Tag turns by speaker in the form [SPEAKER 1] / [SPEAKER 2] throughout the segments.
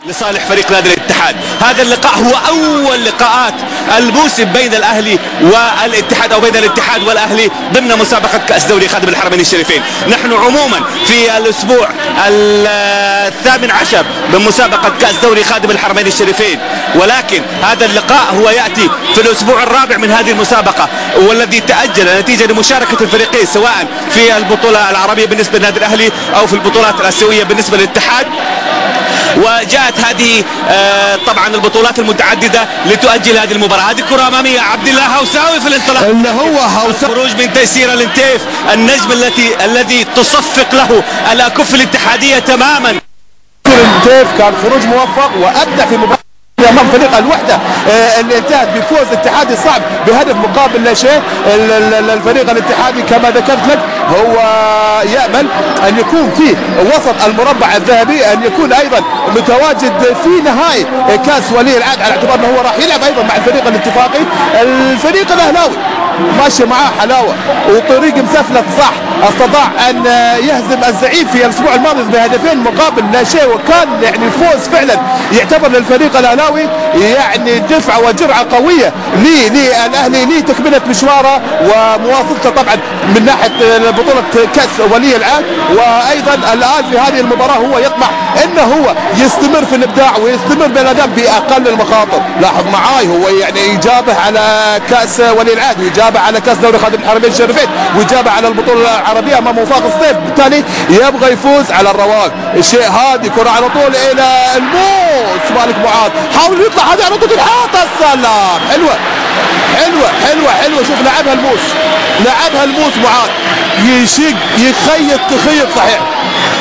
[SPEAKER 1] لصالح فريق نادي الاتحاد. هذا اللقاء هو أول لقاءات الموسم بين الأهلي والاتحاد أو بين الاتحاد والأهلي ضمن مسابقة كأس دوري خادم الحرمين الشريفين. نحن عموما في الأسبوع الثامن عشر من مسابقة كأس دوري خادم الحرمين الشريفين، ولكن هذا اللقاء هو يأتي في الأسبوع الرابع من هذه المسابقة، والذي تأجل نتيجة لمشاركة الفريقين سواء في البطولة العربية بالنسبة للنادي الأهلي أو في البطولات الآسيوية بالنسبة للاتحاد. وجاءت هذه طبعا البطولات المتعدده لتؤجل هذه المباراه. هذه كره اماميه عبد الله هوساوي في الانطلاق،
[SPEAKER 2] اللي هو هوساوي
[SPEAKER 1] خروج من تيسير الانتيف النجم الذي تصفق له الاكف الاتحاديه تماما.
[SPEAKER 2] الانتيف كان خروج موفق وابدع في مباراه امام فريق الوحده اللي انتهت بفوز اتحادي صعب بهدف مقابل لا شيء. الفريق الاتحادي كما ذكرت لك هو يامل ان يكون في وسط المربع الذهبي، ان يكون ايضا متواجد في نهائي كاس ولي العهد، على اعتبار انه هو راح يلعب ايضا مع الفريق الاتفاقي. الفريق الاهلاوي ماشي معاه حلاوه وطريق مسفلت صح، استطاع ان يهزم الزعيم في الاسبوع الماضي بهدفين مقابل لا شيء، وكان يعني الفوز فعلا يعتبر للفريق الاهلاوي يعني دفعه وجرعه قويه للاهلي لتكمله مشواره ومواصلته طبعا من ناحيه بطوله كاس ولي العهد. وايضا الان في هذه المباراه هو يطمح انه هو يستمر في الابداع ويستمر بالاداء باقل المخاطر. لاحظ معاي هو يعني يجابه على كاس ولي العهد ويجابه على كاس دوري خادم الحرمين الشريفين ويجابه على البطوله العربيه امام وفاق الصيف، بالتالي يبغى يفوز على الرواق. الشيء هذه كره على طول الى الموس مالك معاذ، حاول يطلع هذه على طول الحاطه. السلام، حلوه حلوه حلوه حلوه. شوف لعبها الموس، لعبها الموس معاذ، يشق يخيط تخيط صحيح،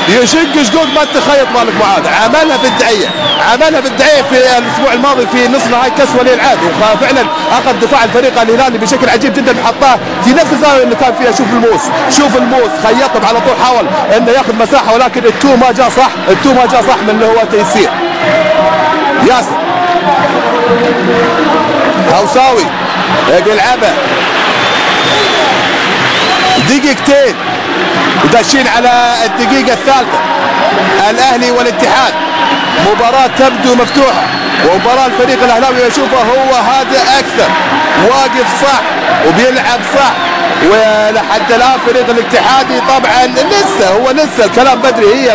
[SPEAKER 2] يشق شقوق ما تخيط مالك معاذ. عملها في الدعيه، عملها في الدعيه في الاسبوع الماضي في نصف نهائي كاس ولي العهد، وفعلا اخذ دفاع الفريق الهلالي بشكل عجيب جدا، حطاه في نفس الزاويه اللي كان فيها. شوف الموس، شوف الموس خيطهم على طول، حاول انه ياخذ مساحه ولكن التو ما جاء صح، التو ما جاء صح من اللي هو تيسير. ياسر هوساوي يلعبها دقيقتين وداشين على الدقيقة الثالثة. الأهلي والاتحاد مباراة تبدو مفتوحة، ومباراة الفريق الأهلاوي يشوفه هو هادئ أكثر، واقف صح وبيلعب صح. ولحد الآن فريق الاتحادي طبعا لسه الكلام بدري، هي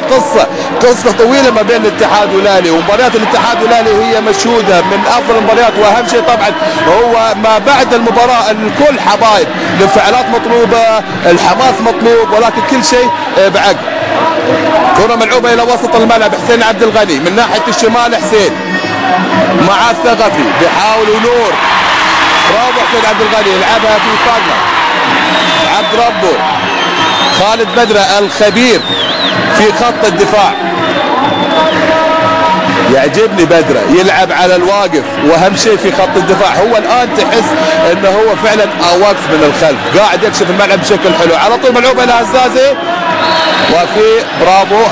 [SPEAKER 2] قصة طويلة ما بين الاتحاد والأهلي، ومباريات الاتحاد والأهلي هي مشهودة من أفضل المباريات. وأهم شيء طبعا هو ما بعد المباراة، الكل حبايب، الانفعالات مطلوبة، الحماس مطلوب، ولكن كل شيء بعقل. كرة ملعوبة إلى وسط الملعب، حسين عبد الغني من ناحية الشمال، حسين مع الثقفي بيحاول نور، برافو حسين عبد الغني، يلعبها في فاجنر عبد ربه. خالد بدرة الخبير في خط الدفاع، يعجبني بدرة يلعب على الواقف، واهم شيء في خط الدفاع هو الان تحس انه هو فعلا واقف من الخلف، قاعد يكشف الملعب بشكل حلو. على طول ملعوبه الى هزازي، وفي برافو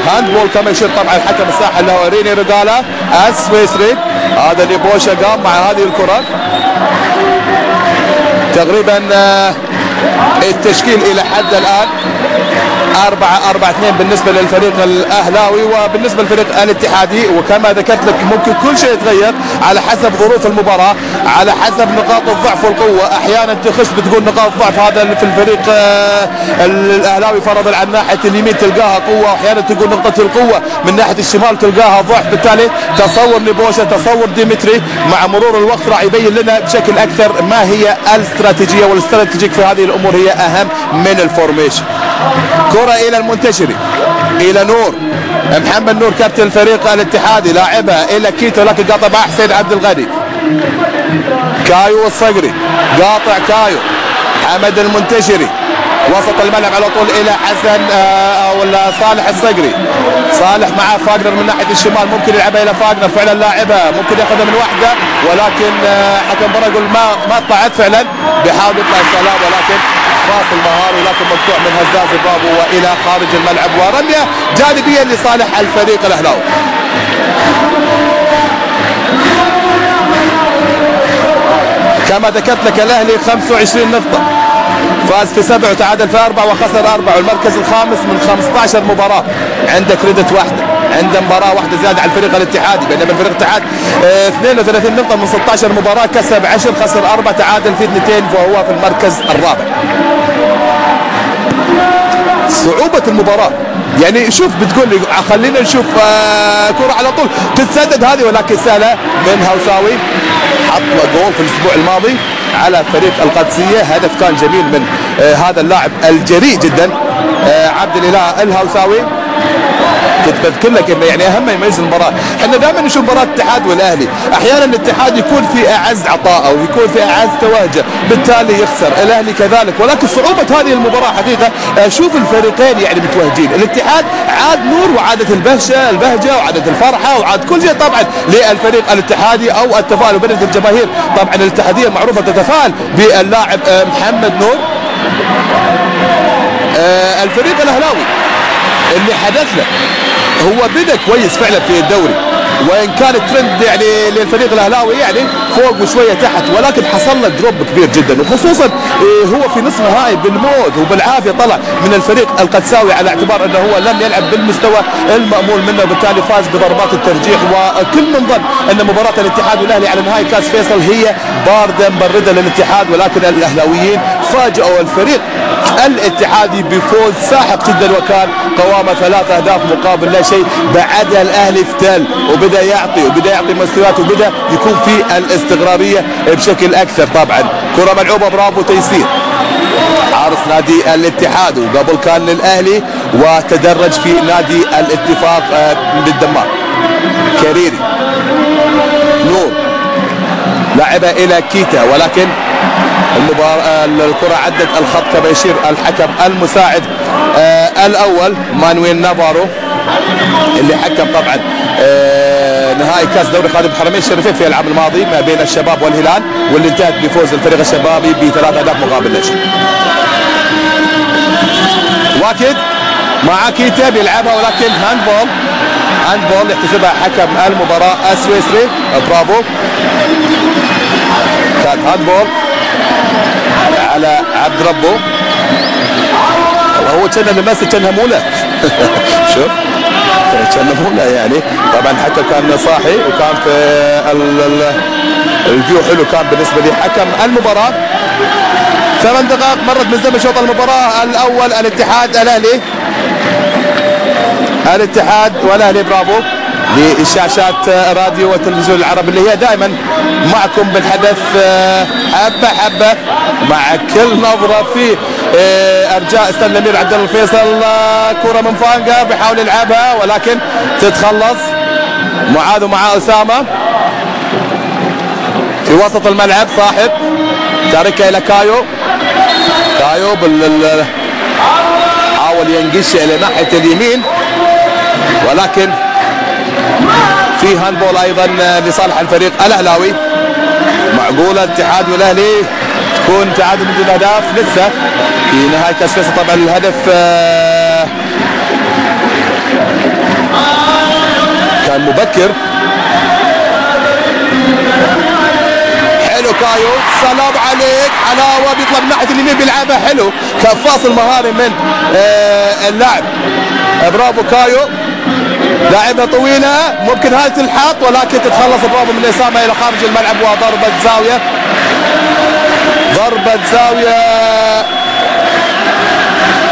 [SPEAKER 2] هاندبول كما يشير طبعا الحكم الساحه اللي هو ريني رجاله السويسري. هذا اللي بوشا قام مع هذه الكره. تقريبا التشكيل الى حد الان 4-4-2 بالنسبه للفريق الاهلاوي، وبالنسبه للفريق الاتحادي وكما ذكرت لك ممكن كل شيء يتغير على حسب ظروف المباراه، على حسب نقاط الضعف والقوه. احيانا تخش بتقول نقاط ضعف هذا في الفريق الاهلاوي فرضا عن ناحيه اليمين تلقاها قوه، واحيانا تقول نقطه القوه من ناحيه الشمال تلقاها ضعف. بالتالي تصور لبوشا، تصور ديمتري مع مرور الوقت راح يبين لنا بشكل اكثر ما هي الاستراتيجيه، والاستراتيجيك في هذه الامور هي اهم من الفورميشن. كرة إلى المنتشري، إلى نور، محمد نور كابتن الفريق الاتحادي، لاعبها إلى كيتو لكن قاطع مع حسين عبد الغني. كايو الصقري قاطع كايو، حمد المنتشري وسط الملعب على طول إلى حسن ولا صالح الصقري. صالح مع فاجنر من ناحية الشمال، ممكن يلعبها إلى فاجنر، فعلا لاعبها ممكن ياخذها من واحدة، ولكن حكم برا يقول ما طلعت، فعلا بيحاول يطلع السلام ولكن راس المهاري، ولكن مقطوع من هزاز البابو والى خارج الملعب، ورميه جانبيه لصالح الفريق الاهلاوي. كما ذكرت لك الاهلي 25 نقطه فاز في 7 وتعادل في 4 وخسر 4، والمركز الخامس من 15 مباراة عنده كريدت واحدة، عنده مباراة واحدة زيادة على الفريق الاتحادي، بينما الفريق الاتحاد 32 نقطة من 16 مباراة، كسب 10 خسر 4 تعادل في 2 فهو في المركز الرابع. صعوبة المباراة يعني شوف بتقول لي خلينا نشوف كرة على طول تتسدد هذه ولكن سهلة من هوساوي، حط جول في الأسبوع الماضي على فريق القادسية، هدف كان جميل من هذا اللاعب الجريء جدا عبد الإله الهوساوي. كنت بذكر لك انه يعني اهم ما يميز المباراه، احنا دائما نشوف مباراه الاتحاد والاهلي، احيانا الاتحاد يكون في اعز عطاء او يكون في اعز تواجد بالتالي يخسر، الاهلي كذلك، ولكن صعوبه هذه المباراه حقيقه شوف الفريقين يعني متوهجين، الاتحاد عاد نور وعادت البهجه وعادت الفرحه وعاد كل شيء طبعا للفريق الاتحادي او التفاؤل وبدت الجماهير طبعا الاتحاديه معروفه تتفائل باللاعب محمد نور. الفريق الاهلاوي اللي حدث له هو بدأ كويس فعلا في الدوري، وان كان الترند يعني للفريق الاهلاوي يعني فوق وشويه تحت، ولكن حصل له دروب كبير جدا، وخصوصا هو في نصف نهائي بالموت وبالعافيه طلع من الفريق القدساوي على اعتبار انه هو لم يلعب بالمستوى المأمول منه، وبالتالي فاز بضربات الترجيح، وكل من ظن ان مباراه الاتحاد والاهلي على نهائي كاس فيصل هي بارده مبرده للاتحاد، ولكن الاهلاويين فاجئوا الفريق الاتحادي بفوز ساحق جدا، وكان قوامه 3 أهداف مقابل لا شيء. بعدها الاهلي افتل وبدا يعطي مستويات وبدا يكون في الاستقراريه بشكل اكثر. طبعا كره ملعوبه برافو تيسير حارس نادي الاتحاد، وقبل كان للاهلي وتدرج في نادي الاتفاق بالدمام. كريري نور لعبها الى كيتا، ولكن الكرة عدت الخط كما يشير الحكم المساعد الاول مانويل نافارو اللي حكم طبعا نهائي كاس دوري خادم الحرمين الشريفين في العام الماضي ما بين الشباب والهلال، واللي انتهت بفوز الفريق الشبابي ب3 أهداف مقابل لا شيء. واكد مع كيتا بيلعبها ولكن هاندبول يحتسبها حكم المباراة السويسري برافو، كان هاندبول على عبد ربه، هو كان لمس كانها موله شوف كان موله يعني. طبعا حتى كان صاحي وكان في الفيو حلو كان بالنسبه لي حكم المباراه. 8 دقائق مرت من زمن شوط المباراه الاول. الاتحاد والاهلي برافو لشاشات راديو والتلفزيون العربي اللي هي دائما معكم بالحدث حبه حبه مع كل نظره في ارجاء استاد الامير عبد الله الفيصل. كره من فانجا بيحاول يلعبها ولكن تتخلص. معاذ ومع اسامه في وسط الملعب، صاحب تاركها الى كايو حاول ينقش الى ناحيه اليمين، ولكن في هاندبول ايضا لصالح الفريق الاهلاوي. معقوله الاتحاد والاهلي تكون تعادل من دون اهداف لسه في نهايه كاس فيصل. طبعا الهدف كان مبكر. حلو كايو، سلام عليك، حلاوه بيطلع من ناحيه اليمين بيلعبها حلو، كان فاصل مهاري من اللاعب برافو كايو. لاعبها طويله ممكن هاي تلحق ولكن تتخلص برافو من اسامه الى خارج الملعب، وضربه زاويه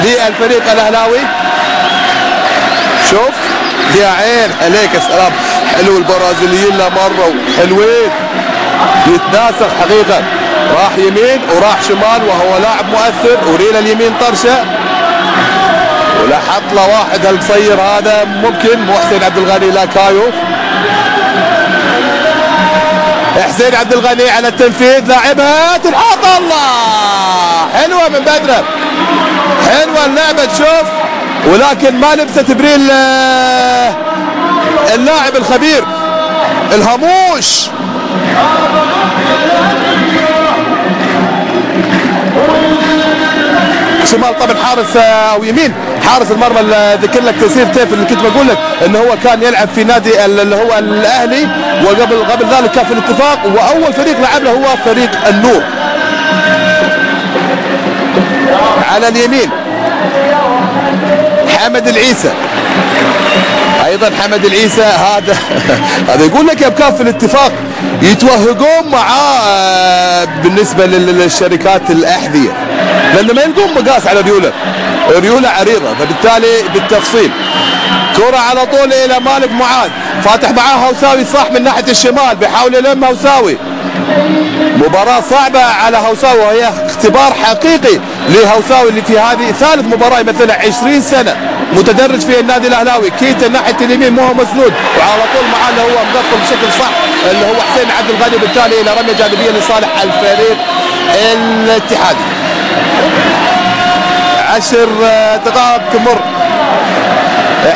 [SPEAKER 2] للفريق الاهلاوي. شوف يا عين عليك السلام، حلو البرازيليين مره حلوين، يتناسق حقيقه، راح يمين وراح شمال وهو لاعب مؤثر، ورينا اليمين طرشه ولحط له واحد القصير هذا ممكن مو حسين عبد الغني لا كايو. حسين عبد الغني على التنفيذ، لاعبها تنحط، الله حلوه من بدره، حلوه اللعبه تشوف، ولكن ما لبست بريل اللاعب الخبير الهاموش. شمال طبعا حارس او يمين حارس المرمى اللي ذكر لك تيسير تيف اللي كنت بقول لك انه هو كان يلعب في نادي اللي هو الاهلي، وقبل ذلك كان في الاتفاق، واول فريق لعب له هو فريق النور. على اليمين حمد العيسى، ايضا حمد العيسى هذا هذا يقول لك يا بكاف في الاتفاق يتوهقون معاه بالنسبه للشركات الاحذيه لانه ما يلقون مقاس على ريوله عريضه، فبالتالي بالتفصيل كرة على طول الى مالك معاذ، فاتح معاه هوساوي صح من ناحيه الشمال، بيحاول يلم هوساوي. مباراة صعبة على هوساوي وهي اختبار حقيقي لهوساوي اللي في هذه ثالث مباراة يمثلها 20 سنة متدرج فيها النادي الاهلاوي. كيتا ناحية اليمين مو مسنود وعلى طول معاه اللي هو مقفل بشكل صح اللي هو حسين عبد الغني، بالتالي الى رمية جانبية لصالح الفريق الاتحادي. 10 دقائق تمر،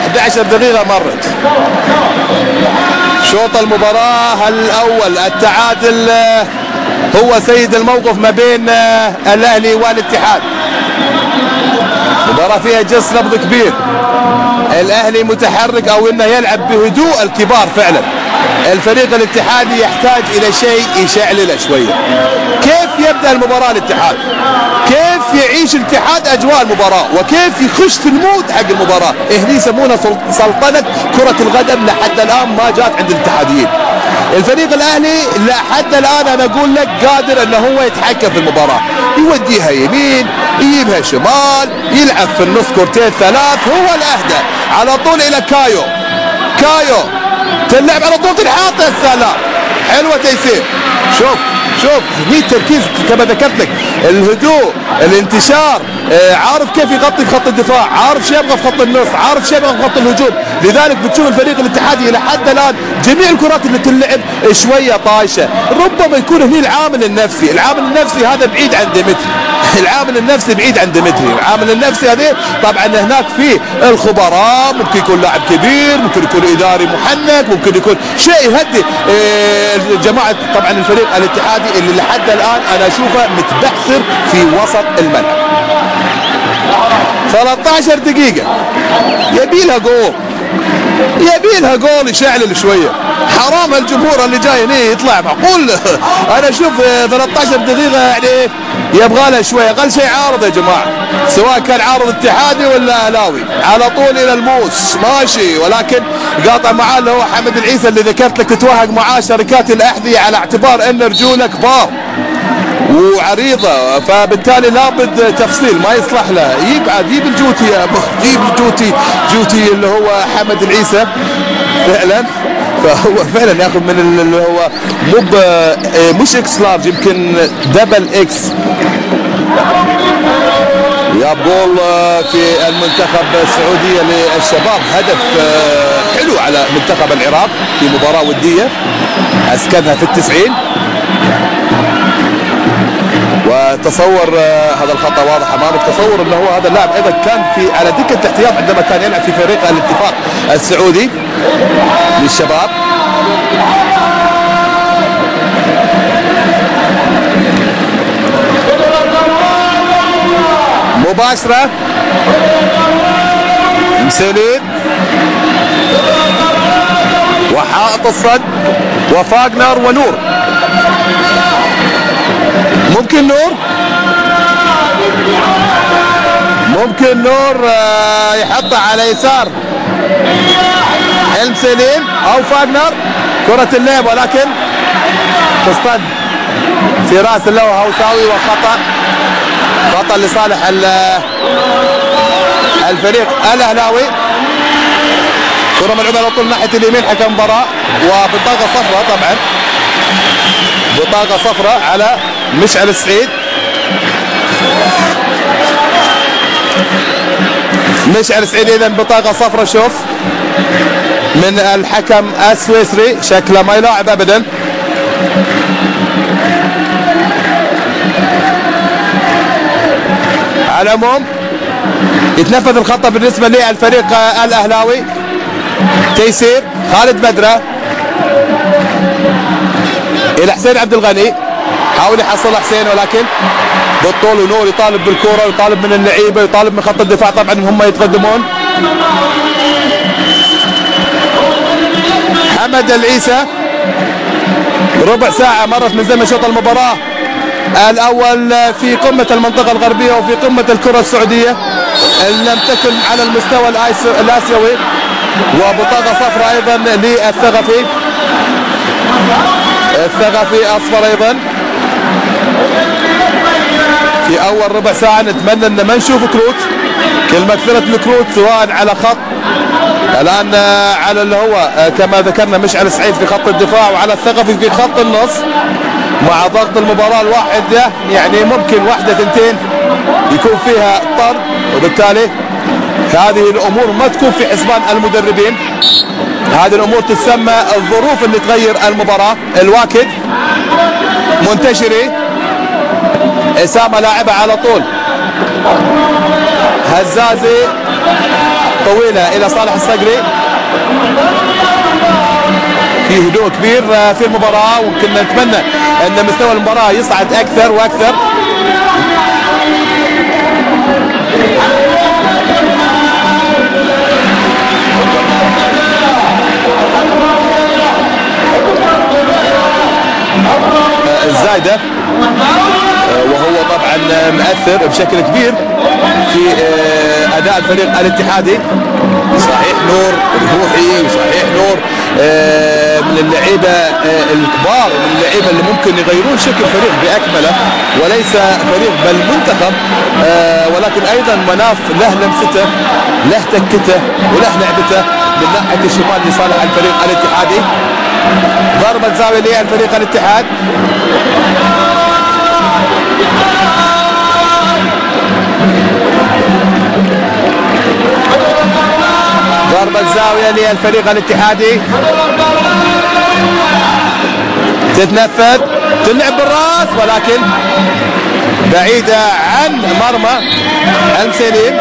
[SPEAKER 2] 11 دقيقة مرت. شوط المباراة الأول التعادل هو سيد الموقف ما بين الأهلي والاتحاد. مباراة فيها جس نبض كبير، الأهلي متحرك أو إنه يلعب بهدوء الكبار فعلا. الفريق الاتحادي يحتاج إلى شيء يشعلله شوية. كيف يبدأ المباراة الاتحاد؟ كيف يعيش الاتحاد أجواء المباراة وكيف يخش في المود حق المباراة؟ هني يسمونها سلطنة كرة القدم لحد الآن ما جات عند الاتحاديين. الفريق الأهلي لحد الآن أنا أقول لك قادر أنه هو يتحكم في المباراة، يوديها يمين يجيبها شمال، يلعب في النص كورتين ثلاث، هو الأهدى على طول إلى كايو تلعب على طول تنحط. السلام حلوة تيسير. شوف هني التركيز كما ذكرت لك، الهدوء، الانتشار، عارف كيف يغطي في خط الدفاع، عارف شو يبغى في خط النص، عارف شو يبغى في خط الهجوم. لذلك بتشوف الفريق الاتحادي لحد الان جميع الكرات اللي تلعب شويه طايشه. ربما يكون هني العامل النفسي هذا بعيد عن ديمتري. العامل النفسي بعيد عن ديمتري، العامل النفسي هذا طبعا هناك في الخبراء، ممكن يكون لاعب كبير، ممكن يكون اداري محنك، ممكن يكون شيء يهدي جماعه طبعا الفريق الاتحادي اللي لحد الان انا اشوفه متبعثر في وسط الملعب. 13 دقيقة يبي لها جول يشعلل شوية. حرام الجمهور اللي جاي هنا يطلع معقول. انا اشوف 13 دقيقة يعني يبغى لها شوية، اقل شيء عارض يا جماعة، سواء كان عارض اتحادي ولا اهلاوي، على طول الى الموس ماشي، ولكن قاطع معاه اللي هو حمد العيسى اللي ذكرت لك تتوهق معاه شركات الاحذية على اعتبار ان رجوله كبار وعريضة، فبالتالي لابد تفصيل ما يصلح له. يجيب الجوتي يا جيب جوتي اللي هو حمد العيسى فعلا، فهو فعلا ياخذ من اللي هو مش اكس لارج، يمكن دبل اكس. يا بول في المنتخب السعودية للشباب، هدف حلو على منتخب العراق في مباراة ودية اسكنها في 90. وتصور هذا الخطأ واضح امامك، تصور انه هو هذا اللاعب ايضا كان في على دكة الاحتياط عندما كان يلعب في فريق الاتفاق السعودي للشباب. مباشرة مسليد وحائط الصد وفاغنر ونور، ممكن نور يحطها على يسار حلم سليم او فاغنر، كرة اللعب ولكن تصطد في راس اللو هوساوي، وخطأ لصالح الفريق الاهلاوي. كرة ملعوبة على طول ناحية اليمين، حكم مباراة وبطاقة صفراء، طبعا بطاقة صفراء على مشعل السعيد. مشعل السعيد اذا بطاقة صفراء شوف من الحكم السويسري، شكله ما يلاعب ابدا. على العموم يتنفذ الخطأ بالنسبة للفريق الاهلاوي. تيسير خالد بدرة الى حسين عبد الغني، حاول يحصل حسين ولكن بالطول، ونور يطالب بالكرة، يطالب من اللعيبة، يطالب من خط الدفاع طبعا هم يتقدمون. حمد العيسى ربع ساعة مرت من زمن شوط المباراة الاول في قمه المنطقه الغربيه وفي قمه الكره السعوديه ان لم تكن على المستوى الاسيوي، وبطاقه صفراء ايضا للثقفي. الثقفي اصفر ايضا في اول ربع ساعه. نتمنى ان ما نشوف كروت، كل مكثره الكروت سواء على خط الان على اللي هو كما ذكرنا مشعل سعيد في خط الدفاع وعلى الثقفي في خط النص، مع ضغط المباراه الواحده يعني ممكن واحده ثنتين يكون فيها طرد، وبالتالي هذه الامور ما تكون في حسبان المدربين. هذه الامور تسمى الظروف اللي تغير المباراه. الواكد منتشري، اسامه لاعبه على طول، هزازي طويله الى صالح الصقري. في هدوء كبير في المباراه، وكنا نتمنى ان مستوى المباراه يصعد اكثر واكثر. الزايده وهو طبعا مؤثر بشكل كبير في اداء الفريق الاتحادي. صحيح نور روحي، صحيح نور من اللعيبه الكبار، من اللعيبه اللي ممكن يغيرون شكل فريق باكمله، وليس فريق بل منتخب، ولكن ايضا مناف له لمسته، له تكته، وله لعبته من ناحيه الشمال لصالح الفريق الاتحادي. ضربه زاويه للفريق الاتحاد. ضربة زاوية للفريق الاتحادي، تتنفذ، تلعب بالراس ولكن بعيدة عن مرمى المسيليم.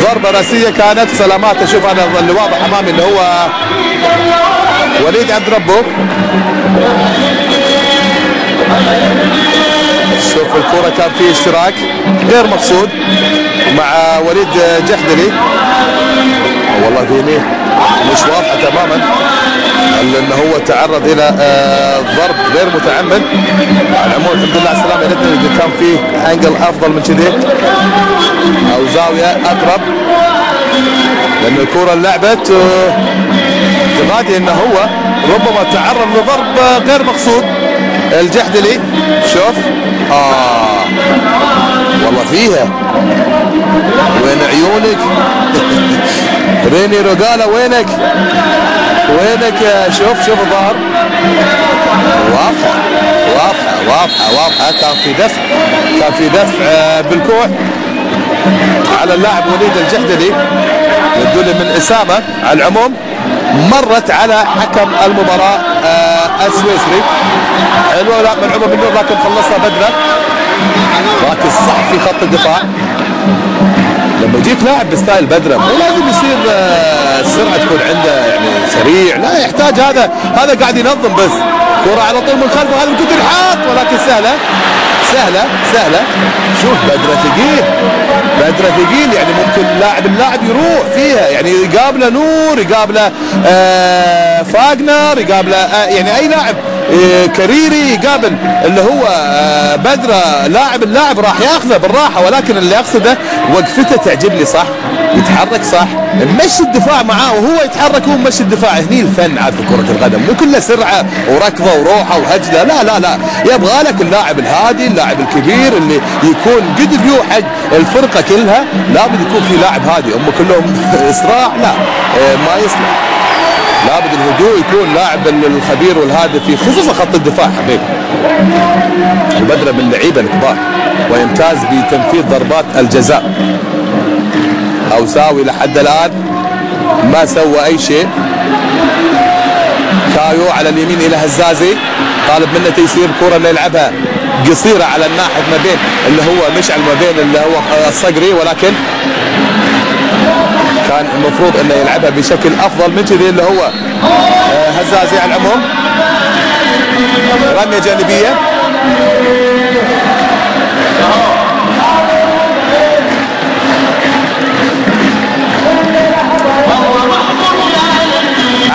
[SPEAKER 2] ضربة راسية كانت، سلامات. اشوف انا اللي واضح امامي اللي هو وليد عبد ربه. شوف الكرة كان فيه اشتراك غير مقصود مع وليد جحدلي، والله فيني مش واضحة تماما انه هو تعرض الى ضرب غير متعمد. على العموم الحمد لله على السلامة، يا ريتنا اذا كان فيه انجل افضل من كذي او زاوية اقرب، لان الكرة لعبت تغادي انه هو ربما تعرض لضرب غير مقصود. الجحدلي شوف والله فيها، وين عيونك ريني روجالا، وينك شوف الظهر واضحه واضحه واضحه واضحه. كان في دفع بالكوع على اللاعب وليد الجحدلي يدل من اسامه. على العموم مرت على حكم المباراه السويسري. حلوه لا من عمر بن نور، لكن خلصها بدره، لكن صح في خط الدفاع. لما يجيك لاعب بستايل بدره مو لازم يصير السرعه تكون عنده يعني سريع، لا يحتاج هذا قاعد ينظم بس. كرة على طول من خلفه، هذا ممكن تنحط ولكن سهله. شوف بدره ثقيل يعني ممكن اللاعب يروح فيها، يعني يقابله نور، يقابله فاغنر، يقابله يعني اي لاعب كريري، يقابل اللي هو بدره. اللاعب راح ياخذه بالراحه، ولكن اللي اقصده وقفته تعجبني، صح يتحرك، صح مشي الدفاع معاه وهو يتحرك، هو مشي الدفاع. هني الفن عاد في كره القدم، مو كله سرعه وركضه وروحه وهجله، لا يبغى لك اللاعب الهادي، اللاعب الكبير اللي يكون قد بيوحد الفرقه كلها. لابد يكون في لاعب هادي، هم كلهم اسراع، لا ما يصلح. لابد الهدوء يكون لاعب الخبير والهادف في خصوصا خط الدفاع. حبيبي وبدره من اللعيبه الكبار ويمتاز بتنفيذ ضربات الجزاء. اوساوي لحد الان ما سوى اي شيء. كايو على اليمين الى هزازي، طالب منه تيسير كرة اللي يلعبها قصيره على الناحيه ما بين اللي هو مشعل ما بين اللي هو الصقري، ولكن كان المفروض انه يلعبها بشكل افضل من كذي اللي هو هزازي. على العموم رميه جانبيه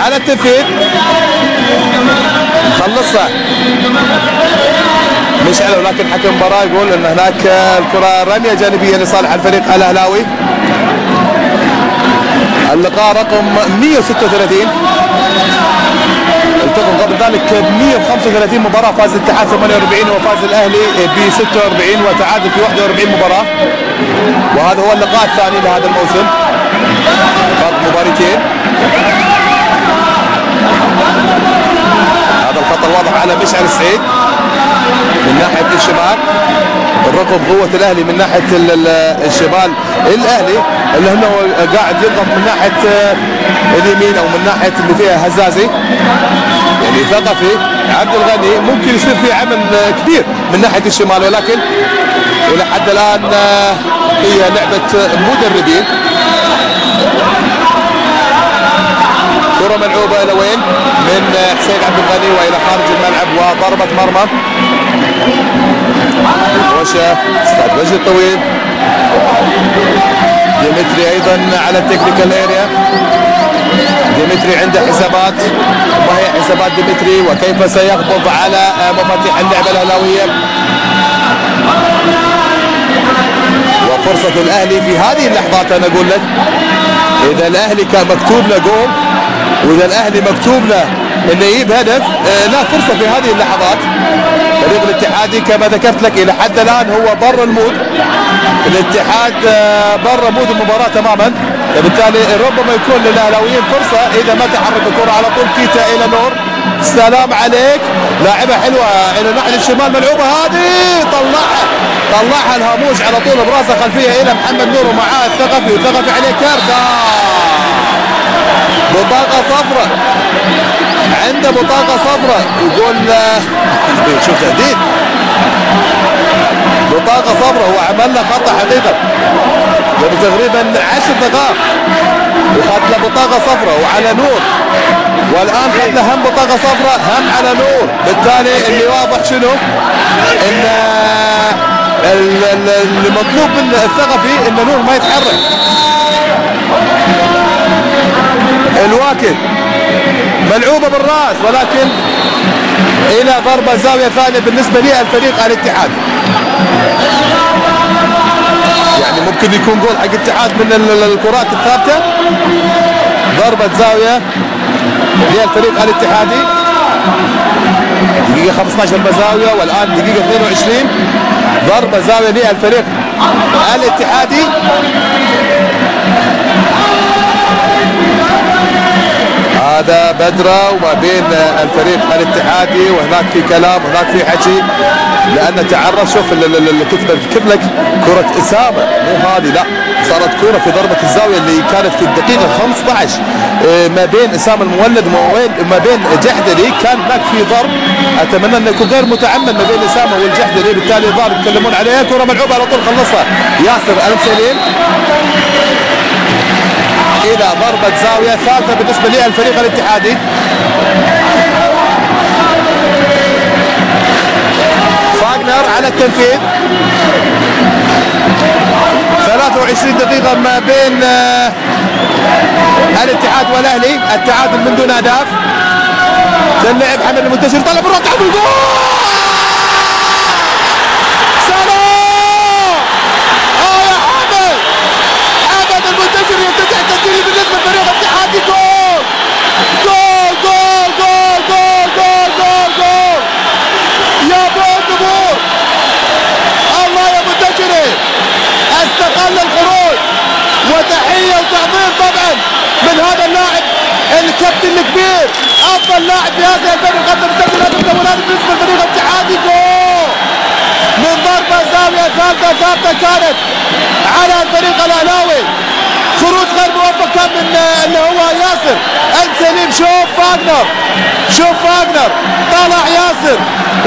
[SPEAKER 2] على التنفيذ، خلصها مشعل، ولكن حكم المباراة يقول ان هناك الكرة رمية جانبية لصالح الفريق الاهلاوي. اللقاء رقم 136 التقوا قبل ذلك ب 135 مباراة، فاز الاتحاد 48 وفاز الاهلي ب 46 وتعادل في 41 مباراة، وهذا هو اللقاء الثاني لهذا الموسم، فرق مباراتين. هذا الخط الواضح على مشعل السعيد من ناحية الشمال، الركض قوة الاهلي من ناحية الشمال. الاهلي اللي هو قاعد يضغط من ناحية اليمين او من ناحية اللي فيها هزازي، يعني ثقفي عبد الغني ممكن يصير فيه عمل كبير من ناحية الشمال، ولكن ولحد الان هي لعبة مدربين. كرة ملعوبة الى وين؟ من حسين عبد الغني والى خارج الملعب وضربة مرمى. وشا استاد وجه الطويل، ديمتري ايضا على التكنيكال اريا. ديمتري عنده حسابات، ما هي حسابات ديمتري وكيف سيقبض على مفاتيح اللعبة الاهلاوية. وفرصة الاهلي في هذه اللحظات، انا اقول لك اذا الاهلي كان مكتوب له جول واذا الاهلي مكتوب له انه يجيب هدف، لا فرصة في هذه اللحظات. فريق الاتحادي كما ذكرت لك الى حد الان هو برا المود، الاتحاد برا مود المباراة تماما، فبالتالي ربما يكون للاهلاويين فرصة اذا ما تحرك الكرة على طول. كيتا الى نور، السلام عليك، لاعبة حلوة الى ناحية الشمال، ملعوبة هذه، طلعها الهاموش على طول براسه خلفية الى محمد نور ومعاه الثقفي، والثقفي عليه كارت، بطاقة صفراء، عنده بطاقة صفراء، يقول شوف تهديد، بطاقة صفراء، هو عمل له خطأ حقيقة قبل تقريبا 10 دقائق وخذ له بطاقة صفراء وعلى نور، والآن خذ له هم بطاقة صفراء هم على نور. بالتالي اللي واضح شنو؟ ان اللي مطلوب من الثقفي ان نور ما يتحرك. الواكد ملعوبة بالراس، ولكن الى ضربة زاوية ثانية بالنسبة لي الفريق الاتحاد، يعني ممكن يكون جول حق الاتحاد من الكرات الثابتة. ضربة زاوية للفريق الاتحادي، دقيقة 15 بزاوية والآن دقيقة 22، ضربة زاوية للفريق الاتحادي. هذا بدرة وما بين الفريق الاتحادي، وهناك في كلام هناك في حكي، لأن تعرف شوف كنت بذكر لك كرة إسامة، مو هذه لا، صارت كرة في ضربة الزاوية اللي كانت في الدقيقة 15 ما بين إسامة المولد وما بين جحدلي، كان هناك في ضرب، أتمنى أنه يكون غير متعمد ما بين إسامة والجحدلي، بالتالي ضرب يتكلمون عليها. كرة ملعوبة على طول خلصها ياسر السليم إلى ضربة زاوية ثالثة بالنسبة للفريق الاتحادي. فاغنر على التنفيذ، 23 دقيقة ما بين الاتحاد والأهلي، التعادل من دون أهداف. تلعب حمد المنتشر، طلع بالركعة بالجول، يفتتح التسجيل بالنسبه للفريق الاتحادي. جول جول جول جول جول جول جول جول يا ابو النبور، الله يا منتشري، استقل الخروج، وتحيه وتعظيم طبعا من هذا اللاعب الكابتن الكبير، افضل لاعب في هذا الفريق قدم سجل هدف الاولاني بالنسبه للفريق الاتحادي. جول من ضربه زاويه ثابته كانت على الفريق الاهلاوي، خروج غير موفق كان من اللي هو ياسر السليم. شوف فاغنر طلع ياسر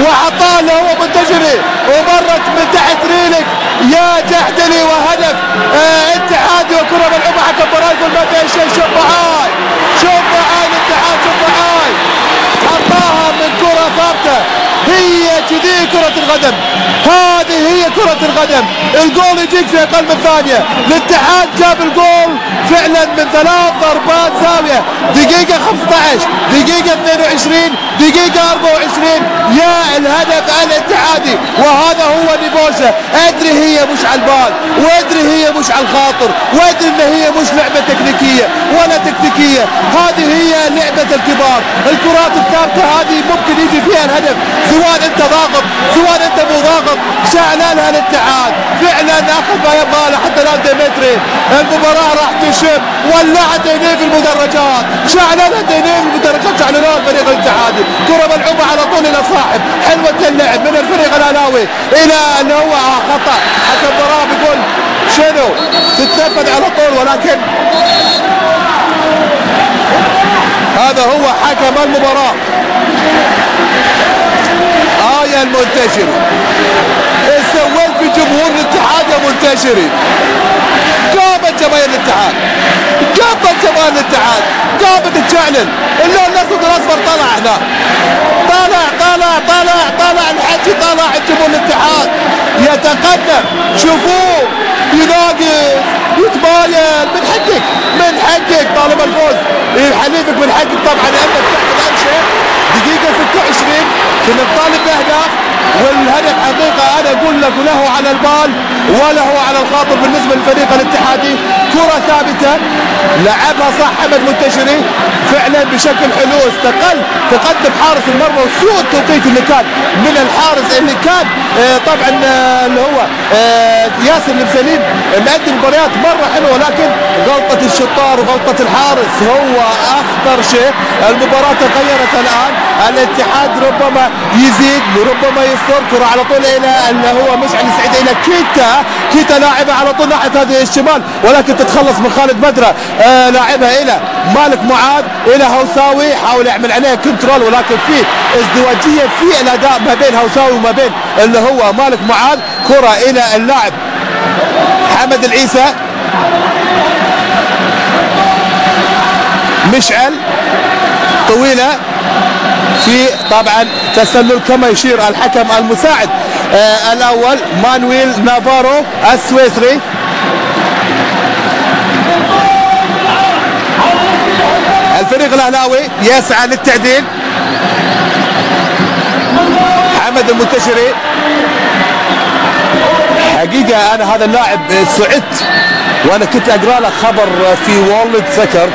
[SPEAKER 2] وحطاه اللي هو منتشري ومرت من تحت ريلك يا جحدلي، وهدف اتحادي وكره ملعوبه. حكم المباراه يقول ما في شيء. شوف معاي الاتحاد، شوف معاي، حطاها من كره ثابته، هي كذي هي كرة القدم، هذه هي كرة القدم. الجول يجيك في اقل من ثانية. الاتحاد جاب الجول فعلا من 3 ضربات زاوية. دقيقة 15، دقيقة 22، دقيقة 24. يا الهدف الاتحادي، وهذا هو نيبوشا. ادري هي مش على البال، وادري هي مش على الخاطر، وادري ان هي مش لعبة تكنيكية ولا تكتيكية. هذه هي لعبة الكبار. الكرات الثابتة هذه ممكن يجي فيها الهدف، سواء انت ضاغط سواء انت مو ضاغط. شعلانها الاتحاد فعلا، اخذ ما يبغى له حتى الان ديمتري. المباراة راح تشم، ولعت عينيه في المدرجات، شعلانت عينيه في المدرجات، شعلانها الفريق الاتحادي. كرة ملعوبة على طول الى صاحب، حلوة اللعب من الفريق الاهلاوي الى اللي هو خطأ. حتى المباراة بيقول شنو تتنفذ على طول، ولكن هذا هو حكم المباراة آية المنتشري. ايش سويت في جمهور الاتحاد يا منتشري؟ قامت جماهير الاتحاد، قامت جماهير الاتحاد، قامت تشعلن. اللون الاسود والاصفر طلع هنا، طلع الحكي، طلع جمهور الاتحاد يتقدم. شوفوه يناقص، يتباين. من حقك طالب الفوز، حليفك من حقك طبعا انك تاخذ اي شيء. دقيقة 26 كنا نطالب باهداف، والهدف حقيقة انا اقول لك له على البال وله على الخاطر بالنسبة للفريق الاتحادي. كرة ثابتة لعبها صح حمد منتشري فعلا بشكل حلو، استقل تقدم حارس المرمى، وسوء التوقيت اللي كان من الحارس اللي كان طبعا اللي هو ياسر المسلين مؤدي مباريات مرة حلوة، ولكن غلطة الشطار وغلطة الحارس هو اخطر شيء. المباراة تغيرت الان، الاتحاد ربما يزيد وربما يصر. كرة على طول الى اللي هو مشعل سعيد الى كيتا لاعبة على طول ناحية هذه الشمال، ولكن تتخلص من خالد بدرة. لاعبها الى مالك معاذ الى هوساوي، حاول يعمل عليه كنترول، ولكن في ازدواجية في الاداء ما بين هوساوي وما بين اللي هو مالك معاذ. كرة الى اللاعب حمد العيسى، مشعل طويلة في طبعا تسلل كما يشير الحكم المساعد الاول مانويل نافارو السويسري. الفريق الاهلاوي يسعى للتعديل. حمد المنتشري، حقيقة انا هذا اللاعب سعدت وانا كنت اقرا له خبر في وورلد سكر،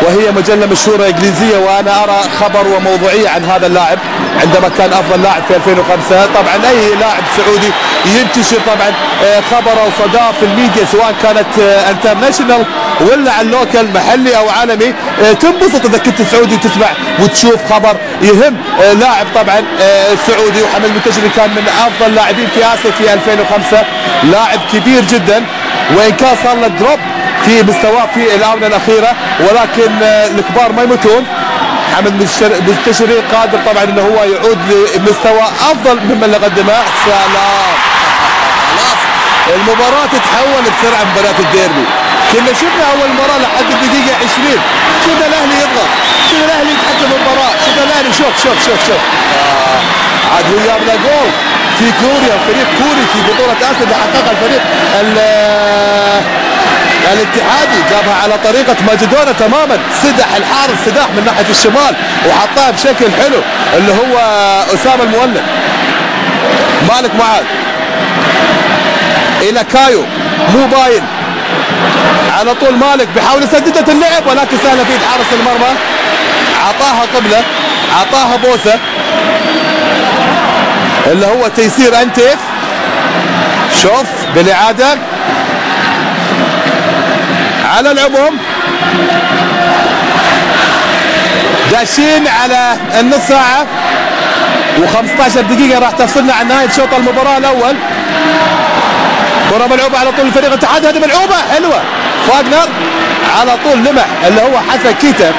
[SPEAKER 2] وهي مجلة مشهورة انجليزية، وانا ارى خبر وموضوعية عن هذا اللاعب عندما كان افضل لاعب في 2005. طبعا اي لاعب سعودي ينتشر طبعا خبره وصداه في الميديا، سواء كانت انترناشونال ولا على اللوكال محلي او عالمي، تنبسط اذا كنت سعودي تسمع وتشوف خبر يهم لاعب طبعا سعودي. وحمد المنتشري كان من افضل لاعبين في اسيا في 2005، لاعب كبير جدا، وان كان صار له دروب في مستواه في الاونه الاخيره، ولكن الكبار ما يموتون. حمد المنتشري قادر طبعا انه هو يعود لمستوى افضل مما اللي قدمه. سلام، خلاص المباراة تتحول بسرعة. مباراة الديربي كنا شفنا اول مباراة لحد الدقيقة 20 شفنا الاهلي يضغط، شفنا الاهلي يتحكم بالمباراة، شفنا الاهلي شوف عاد هو جاب له جول في كوريا، فريق كوري في بطولة اسيا اللي حققها الفريق الاتحادي، جابها على طريقة ماجدونا تماما، سدح الحارس سداح من ناحية الشمال وحطها بشكل حلو اللي هو أسامة المولد. مالك معاذ إلى كايو، مو باين على طول. مالك بيحاول يسدد اللعب، ولكن سهلة في حارس المرمى، عطاها قبلة، عطاها بوسة اللي هو تيسير أنتيف. شوف بالإعادة على العموم داشين على النص ساعة و15 دقيقة راح تفصلنا عن نهاية شوط المباراة الأول. كرة ملعوبة على طول الفريق الاتحاد، هذه ملعوبة حلوة، فاغنر على طول لمح اللي هو حسن كيتا،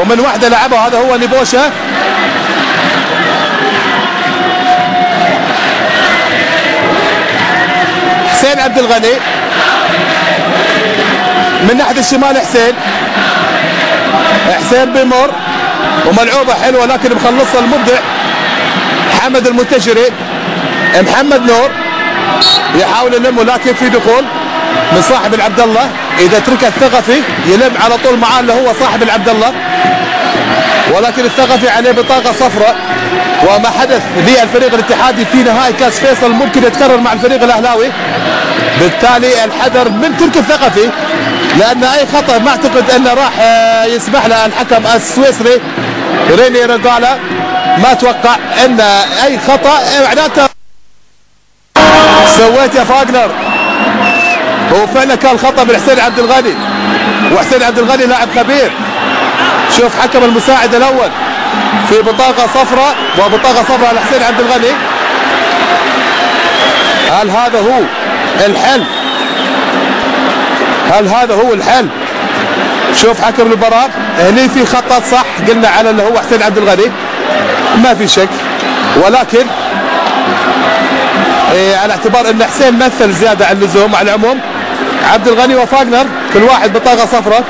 [SPEAKER 2] ومن واحدة لعبه هذا هو نيبوشا. حسين عبد الغني من ناحية الشمال، حسين بيمر، وملعوبة حلوة لكن مخلصها المبدع محمد المنتشري. محمد نور يحاول يلمه لكن في دخول من صاحب العبد الله. اذا ترك الثقفي يلم على طول معاه اللي هو صاحب العبد الله، ولكن الثقفي عليه بطاقه صفراء. وما حدث للفريق الاتحادي في نهائي كاس فيصل ممكن يتكرر مع الفريق الاهلاوي، بالتالي الحذر من ترك الثقفي، لان اي خطا ما اعتقد انه راح يسمح له الحكم السويسري ريني ريغالا. ما اتوقع ان اي خطا معناته سويت يا فاغنر. هو فعلا كان خطا من حسين عبد الغني، وحسين عبد الغني لاعب خبير. شوف حكم المساعد الاول في بطاقه صفراء وبطاقه صفراء لحسين عبد الغني. هل هذا هو الحل؟ هل هذا هو الحل؟ شوف حكم المباراه هني في خطأ صح، قلنا على اللي هو حسين عبد الغني ما في شك، ولكن على اعتبار ان حسين مثل زياده عن اللزوم. على العموم عبد الغني وفاغنر كل واحد بطاقه صفراء.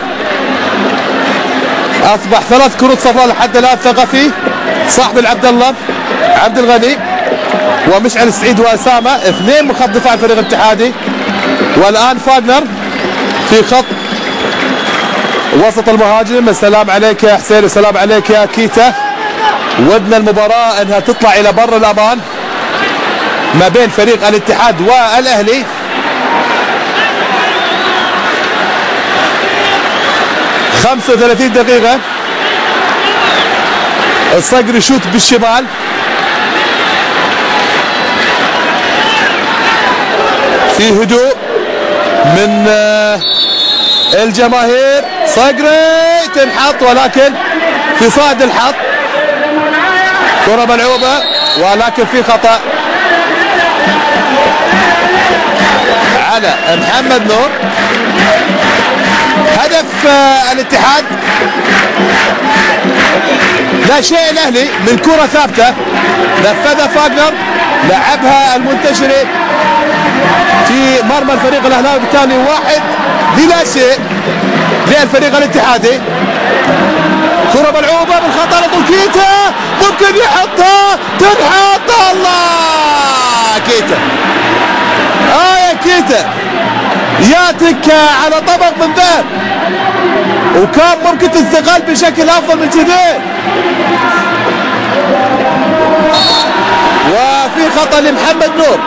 [SPEAKER 2] اصبح 3 كروت صفراء لحد الان. ثقفي صاحب العبد الله عبد الغني ومشعل السعيد واسامه، 2 من خط دفاع الفريق الاتحادي. والان فاغنر في خط وسط المهاجم. السلام عليك يا حسين، السلام عليك يا كيتا. ودنا المباراه انها تطلع الى بر الامان ما بين فريق الاتحاد والاهلي. – 35 دقيقة. الصقر يشوت بالشمال، في هدوء من الجماهير. صقري تنحط ولكن في صائد الحط، كرة ملعوبة ولكن في خطأ على محمد نور. هدف الاتحاد لا شيء الاهلي من كرة ثابتة نفذها فاغنر، لعبها المنتشري في مرمى الفريق الاهلاوي، بالتالي 1 بلا شيء للفريق الاتحادي. كرة ملعوبة بالخطأ لطول كيتا، ممكن يحطها، تنحط. الله كيتا، يا كيتا ياتك على طبق من ذهب، وكان ممكن تستغل بشكل افضل من كذا. وفي خطأ لمحمد نور.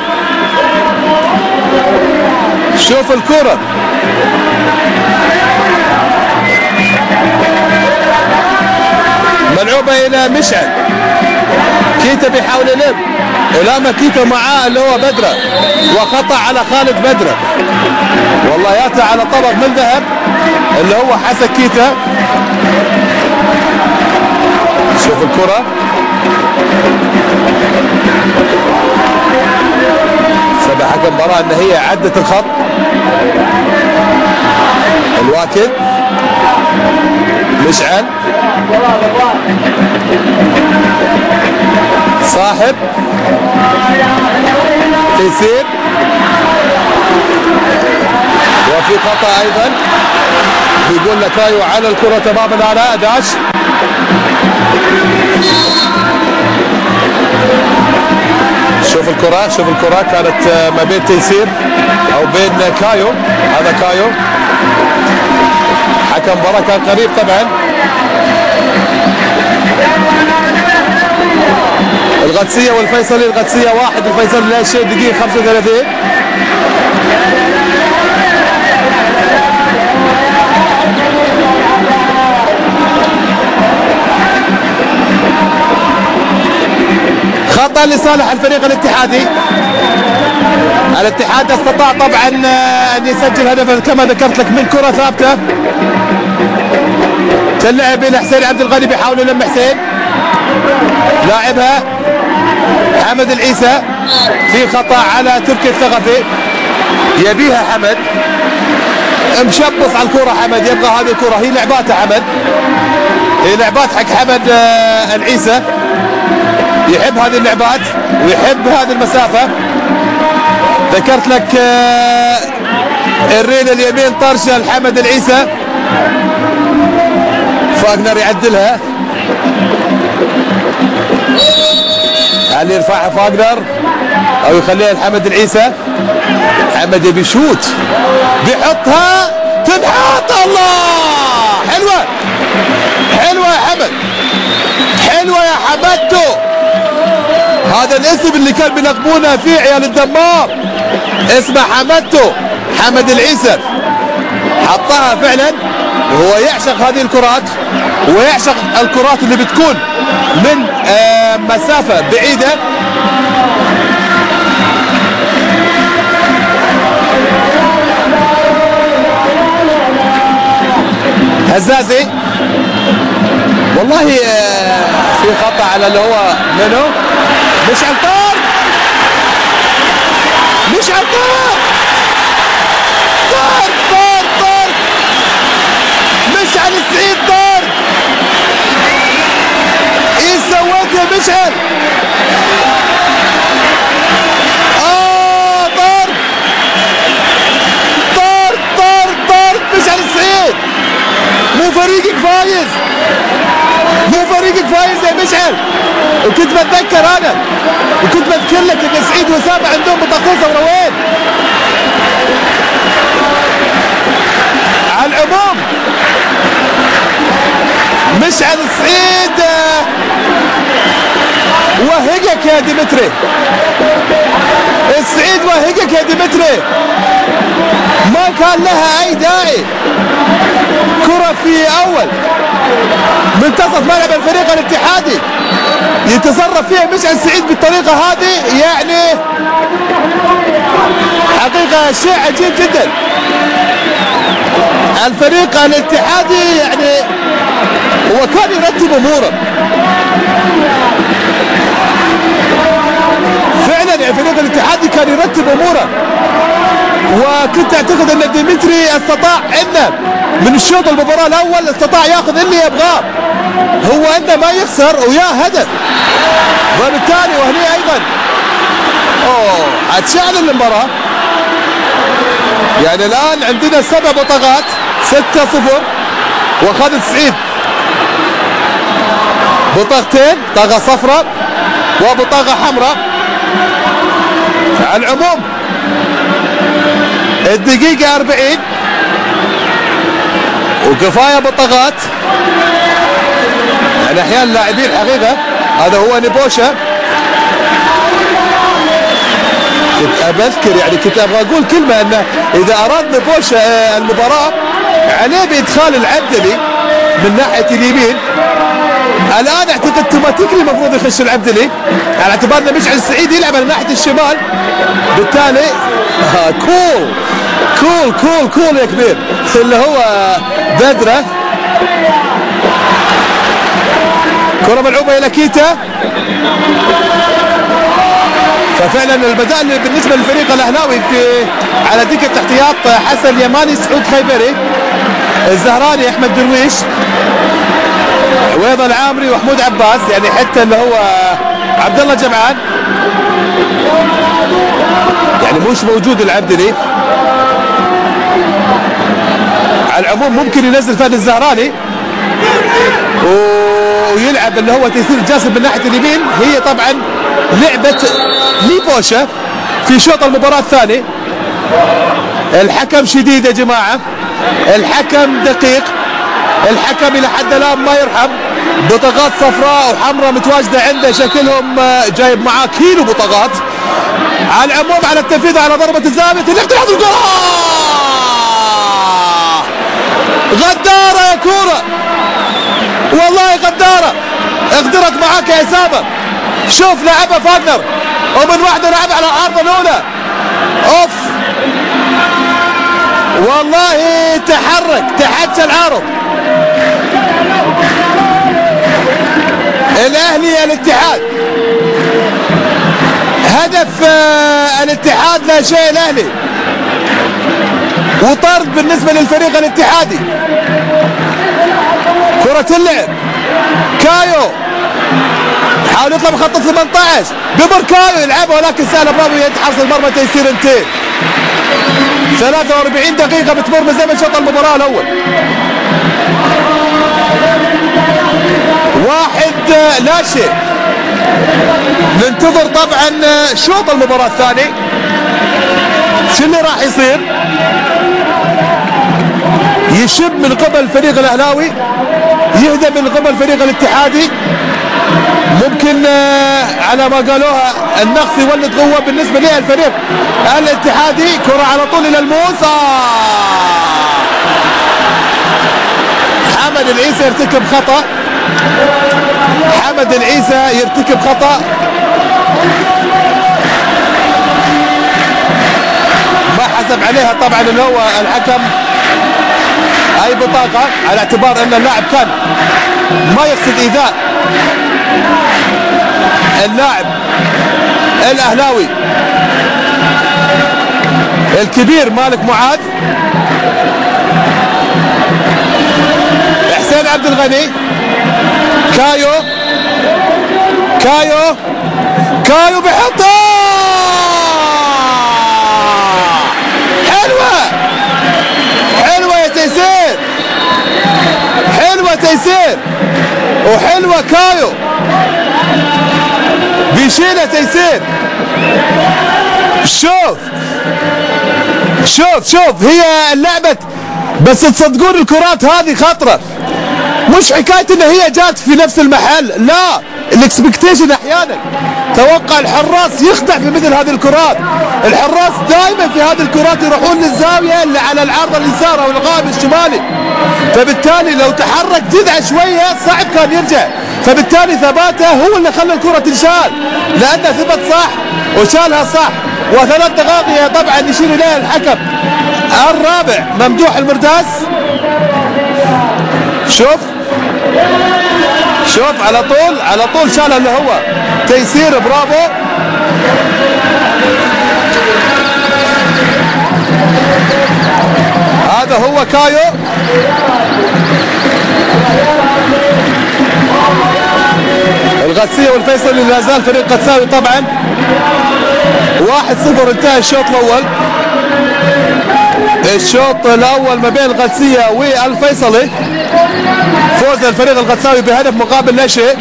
[SPEAKER 2] شوف الكرة ملعوبة الى مشعل. كيتا بيحاول يلم، ولما كيتا معاه اللي هو بدرة، وخطأ على خالد بدرة. والله ياته على طبق من ذهب اللي هو حسن كيتا. شوف الكرة سبع حكم المباراة ان هي عدت الخط. الواكد مشعل صاحب تيسير، وفي خطأ ايضا بيقول لك كايو على الكرة تماما على داش. شوف الكرة، شوف الكرة كانت ما بين تيسير او بين كايو. هذا كايو حكم مباراة كان قريب طبعا. القادسية والفيصلي، القادسية 1 الفيصلي لا شيء. دقيقة 35. خطأ لصالح الفريق الاتحادي. الاتحاد استطاع طبعا ان يسجل هدف كما ذكرت لك من كرة ثابتة تلعب الى حسين عبد الغني. بيحاول يلم حسين، لاعبها حمد العيسى. في خطأ على تركي الثقفي، يبيها حمد، مشبص على الكرة. حمد يبغى هذه الكرة، هي لعباته حمد، هي لعبات حق حمد العيسى، يحب هذه اللعبات ويحب هذه المسافة. ذكرت لك الرين اليمين طرشة لحمد العيسى. فاغنر يعدلها. هل يرفعها فاغنر او يخليها لحمد العيسى؟ حمد يبي يشوت، بيحطها تنحط. الله، حلوه حلوه يا حمد، حلوه يا حمدتو. هذا الاسم اللي كان بيلقبونا فيه عيال الدمار، اسمه حمدتو، حمد العيسى. حطها فعلا، وهو يعشق هذه الكرات، ويعشق الكرات اللي بتكون من مسافة بعيدة. هزازي والله في خطأ على اللي هو منو، مشعل طار، مشعل طار، طار طار طار، مشعل السعيد طار. ايش سويت يا مشعل؟ طار طار طار طار، مشعل السعيد. مو فريقك فايز، مو فريقك فايز يا مشعل. وكنت بتذكر انا، وكنت بذكر لك ان سعيد وسامة عندهم بطاقتين ثوروين. على العموم مشعل السعيد وهقك يا ديمتري، السعيد وهقك يا ديمتري، ما كان لها اي داعي. كرة في اول منتصف ملعب الفريق الاتحادي يتصرف فيها مشعل السعيد بالطريقة هذه، يعني حقيقة شيء عجيب جدا. الفريق الاتحادي يعني هو كان يرتب اموره فعلا، يعني فريق الاتحادي كان يرتب اموره. وكنت اعتقد ان ديمتري استطاع انه من الشوط المباراة الاول استطاع ياخذ اللي يبغاه، هو انه ما يخسر ويا هدف. وبالتالي وهني ايضا هتشعل المباراة. يعني الان عندنا 7 بطاقات، 6-0، واخذ سعيد بطاقتين، بطاقة صفراء وبطاقة حمراء. على العموم الدقيقة 40 وكفاية بطاقات. يعني احيانا اللاعبين حقيقة، هذا هو نبوشة. كنت اذكر، يعني كنت ابغى اقول كلمة انه اذا اراد نبوشة المباراة عليه بادخال العبدلي من ناحية اليمين. الان اعتقد اوتوماتيكلي المفروض يخش العبدلي، على اعتبار ان مشعل السعيد يلعب على ناحية الشمال. بالتالي كول كول كول كول يا كبير، اللي هو بدرة. كرة ملعوبة الى كيتا. ففعلا البداء بالنسبة للفريق الاهلاوي على دكة احتياط حسن اليماني، سعود خيبري، الزهراني، احمد درويش، عويض العامري، وحمود عباس، يعني حتى اللي هو عبد الله جمعان يعني مش موجود العبدلي. على العموم ممكن ينزل فهد الزهراني ويلعب اللي هو تيسير الجاسم من ناحية اليمين. هي طبعا لعبة نيبوشة في شوط المباراة الثاني. الحكم شديد يا جماعة، الحكم دقيق، الحكم الى حد الان ما يرحم. بطاقات صفراء وحمراء متواجدة عنده، شكلهم جايب معاه كيلو بطاقات. على العموم على التنفيذ على ضربة الزاوية، الاختراق، غدارة يا كورة، والله غدارة. اقدرت معاك يا اسامة. شوف لعبها فاغنر ومن واحدة لعبها على الارض الاولى. اوف والله تحرك، تحدى العارض. الاهلي الاتحاد، هدف الاتحاد لا شيء الاهلي، وطرد بالنسبة للفريق الاتحادي. كرة اللعب، كايو حاول يطلع بخط 18، بمر كايو يلعبها ولكن سهل برافو يد حرس المرمى تيسير انتين. 43 دقيقة بتمر من زمن شوط المباراة الأول. 1-0. ننتظر طبعا شوط المباراة الثاني شو اللي راح يصير. يشب من قبل الفريق الاهلاوي، يهدى من قبل الفريق الاتحادي. ممكن على ما قالوها النقص يولد قوه بالنسبه للفريق الاتحادي. كره على طول الى الموس. حمد العيسى يرتكب خطا. حمد العيسى يرتكب خطا. ما حسب عليها طبعا اللي هو الحكم اي بطاقه، على اعتبار ان اللاعب كان ما يقصد ايذاء اللاعب الاهلاوي الكبير مالك معاذ. حسين عبد الغني. كايو كايو كايو بيحطها. حلوه حلوه يا تيسير، حلوه تيسير وحلوه كايو بيشيلها تيسير. شوف هي اللعبة، بس تصدقون الكرات هذه خطرة. مش حكاية ان هي جات في نفس المحل، لا، الاكسبكتيشن احيانا توقع الحراس يخدع في مثل هذه الكرات. الحراس دائما في هذه الكرات يروحون للزاوية اللي على العارضة اليسار او القائم الشمالي، فبالتالي لو تحرك جذعة شوية صعب كان يرجع، فبالتالي ثباته هو اللي خلى الكرة تنشال، لأنه ثبت صح وشالها صح. وثلاث دقائق طبعا يشير اليها الحكم الرابع ممدوح المرداس. شوف على طول شالها اللي هو تيسير. برافو. هذا هو كايو. الغسية والفيصلي لا زال فريق قدساوي طبعا. 1-0 انتهى الشوط الاول. الشوط الاول ما بين القدسية والفيصلي، فوز الفريق القدساوي بهدف مقابل لا شيء.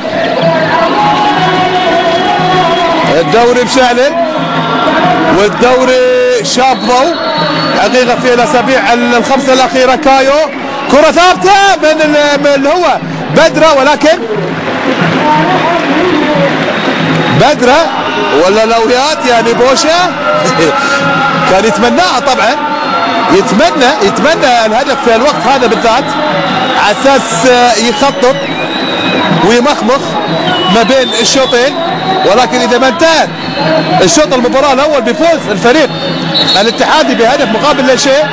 [SPEAKER 2] الدوري مشعل والدوري شاب ضوء حقيقة في الاسابيع الخمسة الاخيرة. كايو كرة ثابتة من اللي هو بدرة، ولكن بدرة ولا لويات يعني بوشة كان يتمناها طبعا، يتمنى الهدف في الوقت هذا بالذات على اساس يخطط ويمخمخ ما بين الشوطين. ولكن اذا ما انتهى الشوط المباراة الاول بفوز الفريق الاتحادي بهدف مقابل لا شيء،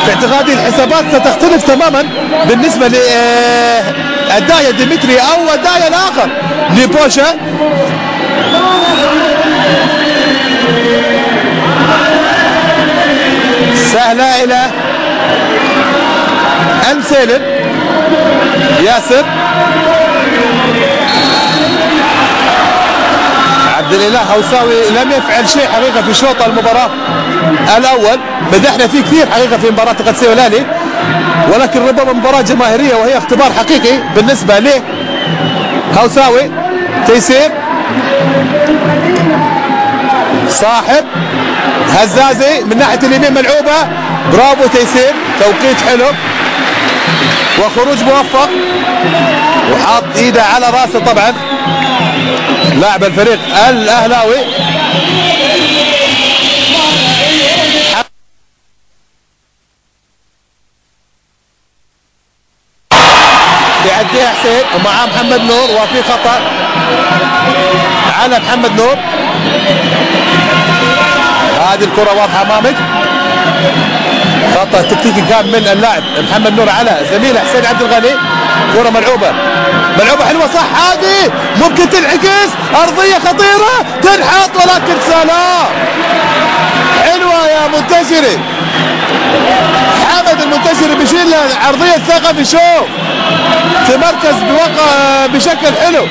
[SPEAKER 2] في اعتقادي الحسابات ستختلف تماما بالنسبة لأدايا ديمتري او أدايا الاخر لبوشا. سهلة الى انسيلم. ياسر عبد الاله هوساوي لم يفعل شيء حقيقة في شوط المباراة الاول. مدحنا فيه كثير حقيقة في مباراة القدسية والاهلي، ولكن ربما مباراة جماهيرية وهي اختبار حقيقي بالنسبة له. هوساوي. تيسير صاحب هزازي من ناحية اليمين ملعوبة. برافو تيسير، توقيت حلو وخروج موفق، وحاط ايده على راسه طبعا لاعب الفريق الاهلاوي. يعديها حسين ومعاه محمد نور، وفي خطأ على محمد نور. هذه الكرة واضحة امامك، خطأ تكتيكي كان من اللاعب محمد نور على زميله حسين عبد الغني. كرة ملعوبة حلوة صح، هذه ممكن تنعكس، أرضية خطيرة تنحط ولكن سلام. حلوة يا منتشري، حمد المنتشري بيشيل عرضية ثقفي. شوف تمركز بشكل حلو،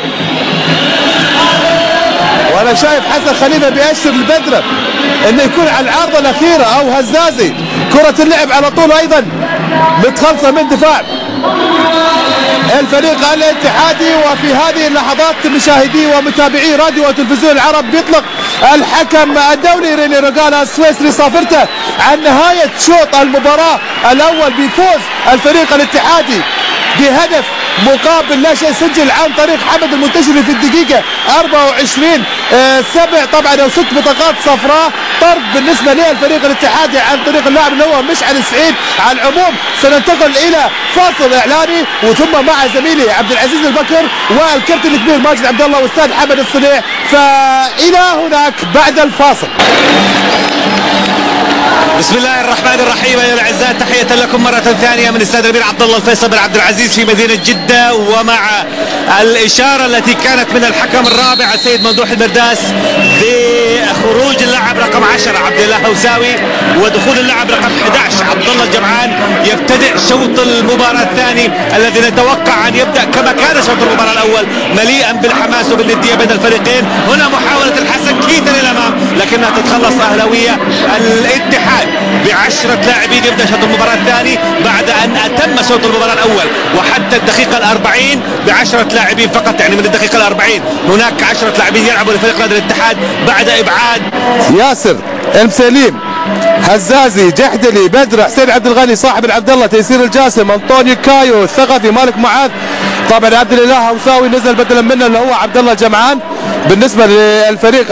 [SPEAKER 2] وانا شايف حسن خليفه بيأشر لبدره انه يكون على العارضه الاخيره او هزازي. كرة اللعب على طول ايضا متخلصه من دفاع الفريق الاتحادي. وفي هذه اللحظات مشاهدي ومتابعي راديو وتلفزيون العرب بيطلق الحكم الدولي ريني روغالا السويسري صافرته عن نهاية شوط المباراة الأول بفوز الفريق الاتحادي بهدف مقابل لا شيء، سجل عن طريق حمد المنتشري في الدقيقة 24. 7 طبعا او 6 بطاقات صفراء طرد بالنسبة للفريق الاتحادي عن طريق اللاعب اللي هو مشعل السعيد. على العموم سننتقل الى فاصل اعلاني وثم مع زميلي عبد العزيز البكر والكابتن الكبير ماجد عبد الله والاستاذ حمد الصنيع، فالى هناك بعد الفاصل.
[SPEAKER 1] بسم الله الرحمن الرحيم. ايها الاعزاء، تحيه لكم مره ثانيه من استاد الامير عبد الله الفيصل بن عبد العزيز في مدينه جده، ومع الاشاره التي كانت من الحكم الرابع السيد ممدوح المرداس بخروج اللاعب رقم 10 عبد الله هوساوي ودخول اللاعب رقم 11 عبد الله الجمعان. يبتدئ شوط المباراه الثاني الذي نتوقع ان يبدا كما كان شوط المباراه الاول مليئا بالحماس وبالنديه بين الفريقين. هنا محاوله الحسن كيتا للامام لكنها تتخلص اهلاويه. الاتحاد ب10 لاعبين يبدا شوط المباراه الثاني بعد ان اتم شوط المباراه الاول، وحتى الدقيقه ال40 ب10 لاعبين فقط، يعني من الدقيقه ال40 هناك 10 لاعبين يلعبوا لفريق نادي الاتحاد بعد ابعاد
[SPEAKER 2] ياسر المسليم هزازي جحدلي بدر حسين عبد الغني صاحب العبد الله تيسير الجاسم انطونيو كايو الثقفي مالك معاذ. طبعا عبد الاله هوساوي نزل بدلا منه اللي هو عبد الله الجمعان. بالنسبه للفريق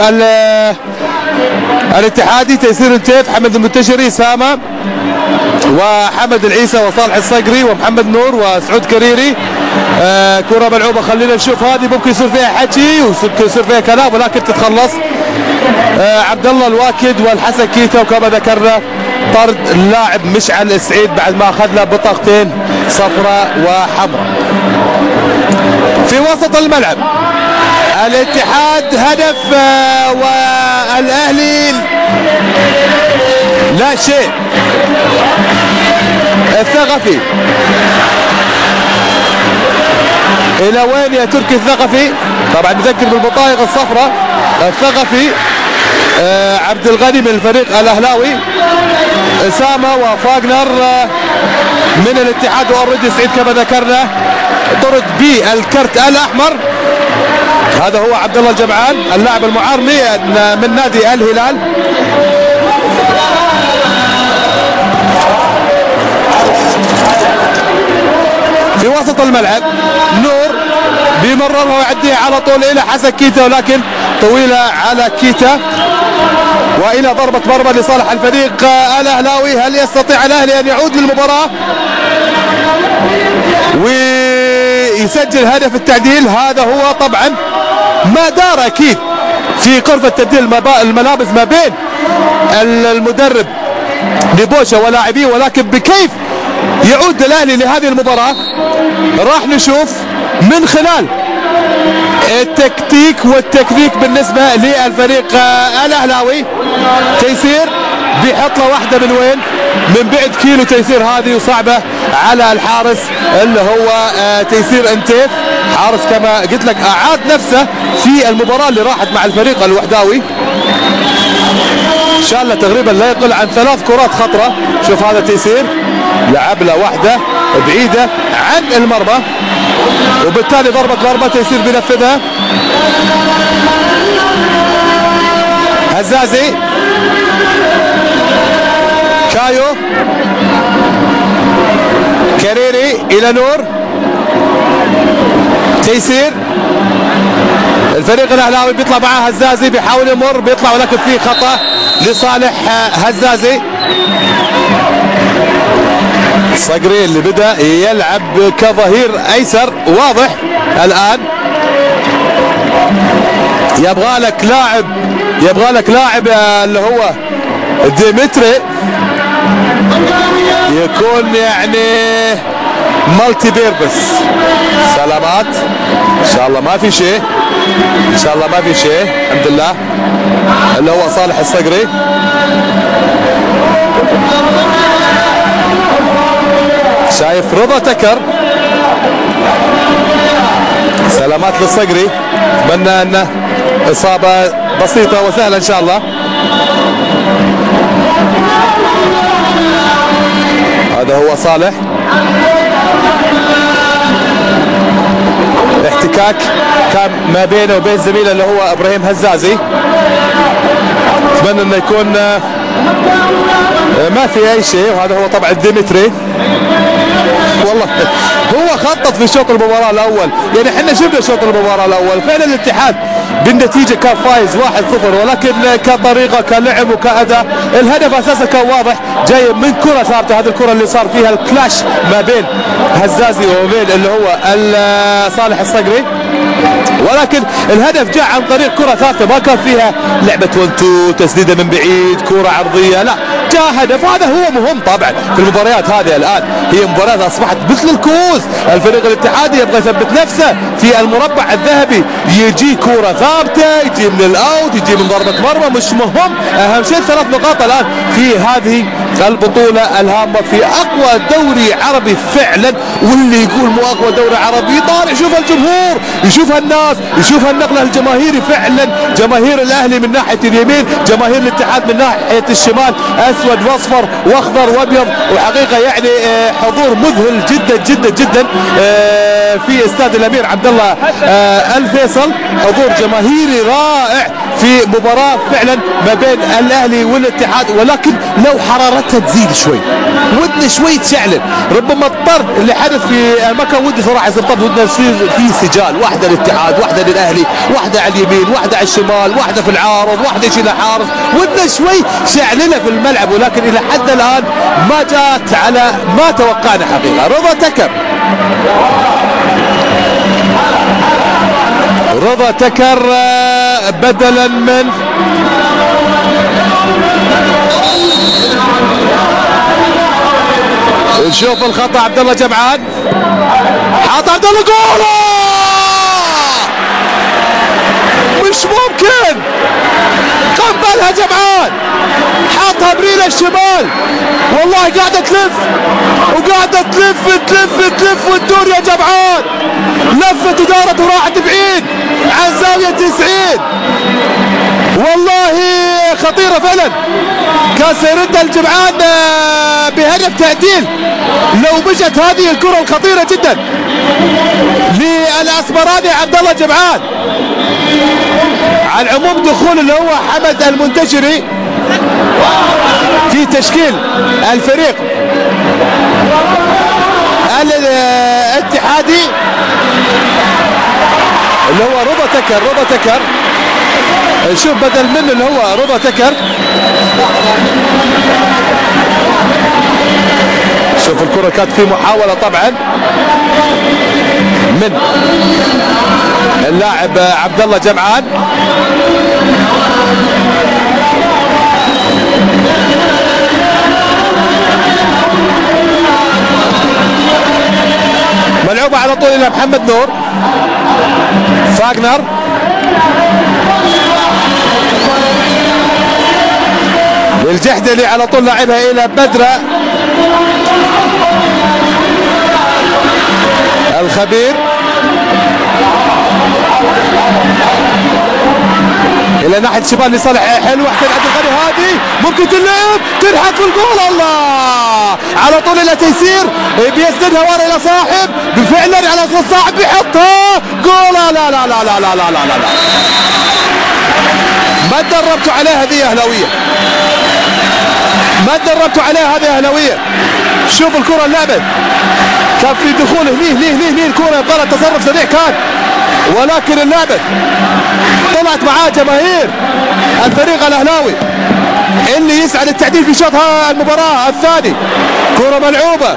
[SPEAKER 2] الاتحادي تيسير التيف حمد المنتشري سامة وحمد العيسى وصالح الصقري ومحمد نور وسعود كريري. كرة ملعوبة، خلينا نشوف هذه ممكن يصير فيها حكي وممكن يصير فيها كلام ولكن تتخلص. عبد الله الواكد والحسن كيتا، وكما ذكرنا طرد اللاعب مشعل السعيد بعد ما اخذ له بطاقتين صفراء وحمراء. في وسط الملعب الاتحاد هدف والاهلي لا شيء. الثقفي الى وين يا تركي الثقفي؟ طبعا نذكر بالبطايق الصفراء. الثقفي عبد الغني من الفريق الاهلاوي، اسامه وفاغنر من الاتحاد واوريدي سعيد كما ذكرنا طرد بالكرت الاحمر. هذا هو عبد الله الجمعان اللاعب المعار من نادي الهلال. في وسط الملعب نور بيمررها ويعديها على طول الى حسن كيتا ولكن طويله على كيتا، والى ضربه مرمى لصالح الفريق الاهلاوي. هل يستطيع الاهلي ان يعود للمباراه ويسجل هدف التعديل؟ هذا هو طبعا ما دار اكيد في غرفه تبديل الملابس ما بين المدرب نبوشة ولاعبيه، ولكن بكيف يعود الاهلي لهذه المباراه راح نشوف من خلال التكتيك والتكنيك بالنسبه للفريق الاهلاوي. تيسير بيحط له واحده من وين؟ من بعد كيلو تيسير، هذه وصعبه على الحارس اللي هو تيسير انتيف. حارس كما قلت لك اعاد نفسه في المباراه اللي راحت مع الفريق الوحداوي. ان شاء الله تقريبا لا يقل عن 3 كرات خطره. شوف هذا تيسير لعب له واحده بعيده عن المرمى وبالتالي ضربه مرمى تيسير بينفذها. هزازي كايو كريري الى نور تيسير. الفريق الاهلاوي بيطلع معاه هزازي بيحاول يمر بيطلع ولكن في خطا لصالح هزازي. الصقري اللي بدا يلعب كظهير ايسر واضح الان. يبغى لك لاعب اللي هو ديمتري يكون يعني مالتي بيربس. سلامات ان شاء الله ما في شيء، ان شاء الله ما في شيء الحمد لله. اللي هو صالح الصقري. شايف رضا تكر. سلامات للصقري، اتمنى انه اصابه بسيطه وسهله ان شاء الله. هذا هو صالح. احتكاك كان ما بينه وبين زميله اللي هو ابراهيم هزازي. اتمنى انه يكون ما في اي شيء. وهذا هو طبعا ديمتري. والله هو خطط في شوط المباراة الاول، يعني احنا شفنا شوط المباراة الاول فعلا الاتحاد بالنتيجة كان فايز 1-0، ولكن كطريقة كلعب وكأداء الهدف اساسا كان واضح، جاي من كرة ثابتة. هذه الكرة اللي صار فيها الكلاش ما بين هزازي وبين اللي هو صالح الصقري، ولكن الهدف جاء عن طريق كرة ثابتة، ما كان فيها لعبة 1-2 تسديدة من بعيد كرة عرضية، لا جاء هدف. هذا هو مهم طبعا في المباريات هذه. الآن هي مباريات أصبحت مثل الكؤوس، الفريق الاتحادي يبغى يثبت نفسه في المربع الذهبي، يجي كرة ثابتة، يجي من الأوت، يجي من ضربة مرمى، مش مهم، أهم شيء 3 نقاط الآن في هذه البطولة الهامة في أقوى دوري عربي فعلا. واللي يقول مو أقوى دوري عربي طالع يشوف الجمهور، يشوف الناس، يشوف النقل الجماهيري. فعلا جماهير الأهلي من ناحية اليمين، جماهير الاتحاد من ناحية الشمال، أسود واصفر واخضر وابيض، وحقيقة يعني حضور مذهل جدا جدا جدا في استاد الأمير عبد الله الفيصل، حضور جماهيري رائع في مباراة فعلا ما بين الأهلي والاتحاد. ولكن لو حرارتها تزيد شوي، ودنا شوي تشعلن، ربما اضطر اللي حدث في ما كان ودي صراحة يصير، ودنا يصير في سجال، واحدة للاتحاد، واحدة للأهلي، واحدة على اليمين، واحدة على الشمال، واحدة في العارض، واحدة يشيلها حارس، ودنا شوي شعلنة في الملعب. ولكن إلى حد الآن ما جاءت على ما توقعنا حقيقة. رضا تكر بدلا من نشوف الخطأ. عبد الله جمعان حاط عبد الله جول، مش ممكن، قبلها جمعان حاطها بريلة الشمال، والله قاعدة تلف وقاعدة تلف وتدور يا جمعان، لفت ودارت وراحت بعيد عن زاوية 90. والله خطيرة فعلا، كان سيردها الجمعان بهدف تعديل لو مشت هذه الكرة الخطيرة جدا للأسمراني عبد الله جمعان. على العموم دخول اللي هو حمد المنتشري في تشكيل الفريق الاتحادي اللي هو رضا تكر. نشوف بدل منه اللي هو رضا تكر. شوف الكرة كانت في محاولة طبعا من اللاعب عبد الله جمعان. ملعوبة على طول الى محمد نور فاغنر. الجحدلي على طول لعبها الى بدرة الخبير الى ناحيه الشمال لصالح حلو. احسن عبد الغني، هذه ممكن تلعب تنحت في الجول. الله على طول الى تيسير، بيسندها ورا الى صاحب، فعلا على طول صاحب بيحطها جول. لا لا لا لا لا لا لا لا لا، ما تدربتوا عليها هذه اهلاويه، ما تدربتوا عليها هذه اهلاويه. شوف الكره اللعبت، كان في دخول هني الكره يبغى لها تصرف سريع كان، ولكن اللعبة طلعت معاه جماهير الفريق الاهلاوي اللي يسعى للتعديل في شوط المباراة الثاني. كرة ملعوبة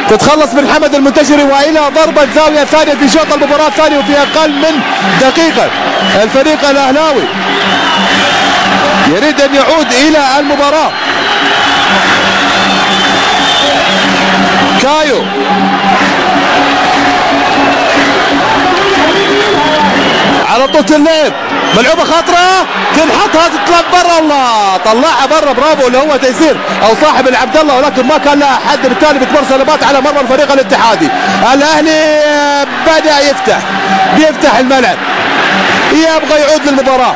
[SPEAKER 2] تتخلص من حمد المنتشري والى ضربة زاوية ثانية في شوط المباراة الثاني وفي اقل من دقيقة. الفريق الاهلاوي يريد ان يعود الى المباراة. كايو على طول اللعب، ملعوبه خطره تنحطها تطلع برا. الله طلعها برا، برافو اللي هو تيسير او صاحب العبد الله، ولكن ما كان لها حد، بالتالي بتمر سلبات على مرمى الفريق الاتحادي. الاهلي بدا بيفتح الملعب، يبغى يعود للمباراه.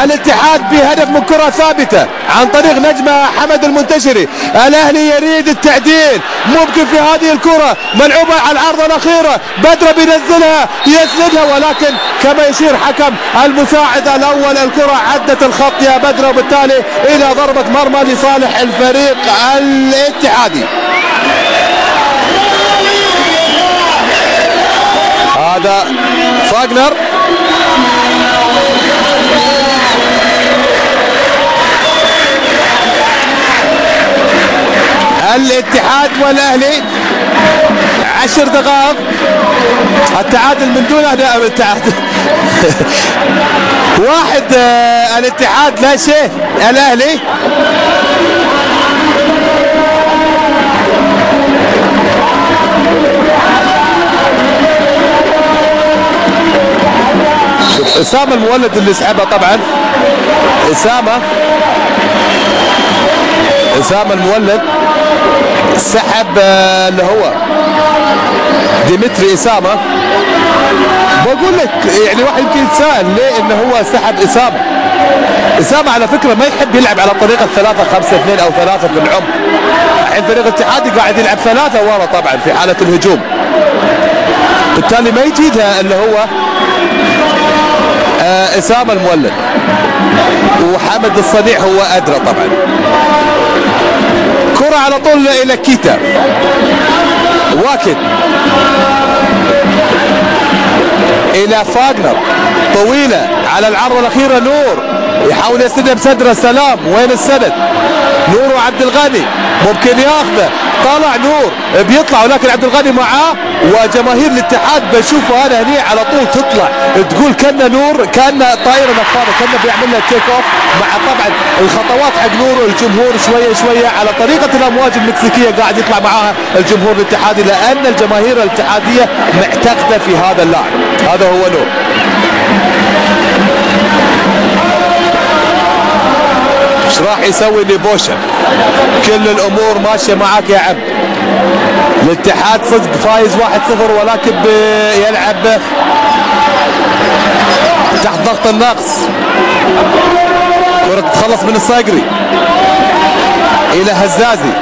[SPEAKER 2] الاتحاد بهدف من كرة ثابتة عن طريق نجمة حمد المنتشري. الاهلي يريد التعديل، ممكن في هذه الكرة ملعوبة على العرضة الاخيرة، بدر بينزلها يسندها، ولكن كما يشير حكم المساعد الاول الكرة عدت الخط يا بدر، وبالتالي الى ضربة مرمى لصالح الفريق الاتحادي. هذا فاغنر الاتحاد والاهلي 10 دقائق التعادل من دون التعادل واحد الاتحاد لا شيء الاهلي. شوف اسامه المولد اللي سحبها طبعا، اسامه المولد سحب اللي هو ديمتري اسامه. بقول لك يعني واحد يمكن يتساءل ليه انه هو سحب اسامه على فكره ما يحب يلعب على طريقه 3-5-2 او 3 في العمق. الحين فريق الاتحادي قاعد يلعب 3 ورا طبعا في حاله الهجوم، بالتالي ما يجيدها اللي هو اسامه المولد، وحمد الصنيع هو ادرى طبعا. كرة على طول الى كيتا، واكد الى فاغنر، طويلة على العرضة الاخيرة، نور يحاول يسندها بصدره، سلام وين السند؟ نور وعبد الغني ممكن ياخذه، طالع نور بيطلع، ولكن عبد الغني معاه، وجماهير الاتحاد بشوفه انا هني على طول تطلع تقول كان نور كان طائره نفاضه، كان بيعمل له تيك اوف، مع طبعا الخطوات حق نور، الجمهور شويه شويه على طريقه الامواج المكسيكيه قاعد يطلع معاها الجمهور الاتحادي، لان الجماهير الاتحاديه معتقده في هذا اللاعب. هذا هو نور. ايش راح يسوي لبوشة؟ كل الامور ماشيه معاك يا عم. الاتحاد صدق فايز 1-0، ولكن يلعب تحت ضغط النقص. كرة تتخلص من الصقري الى هزازي،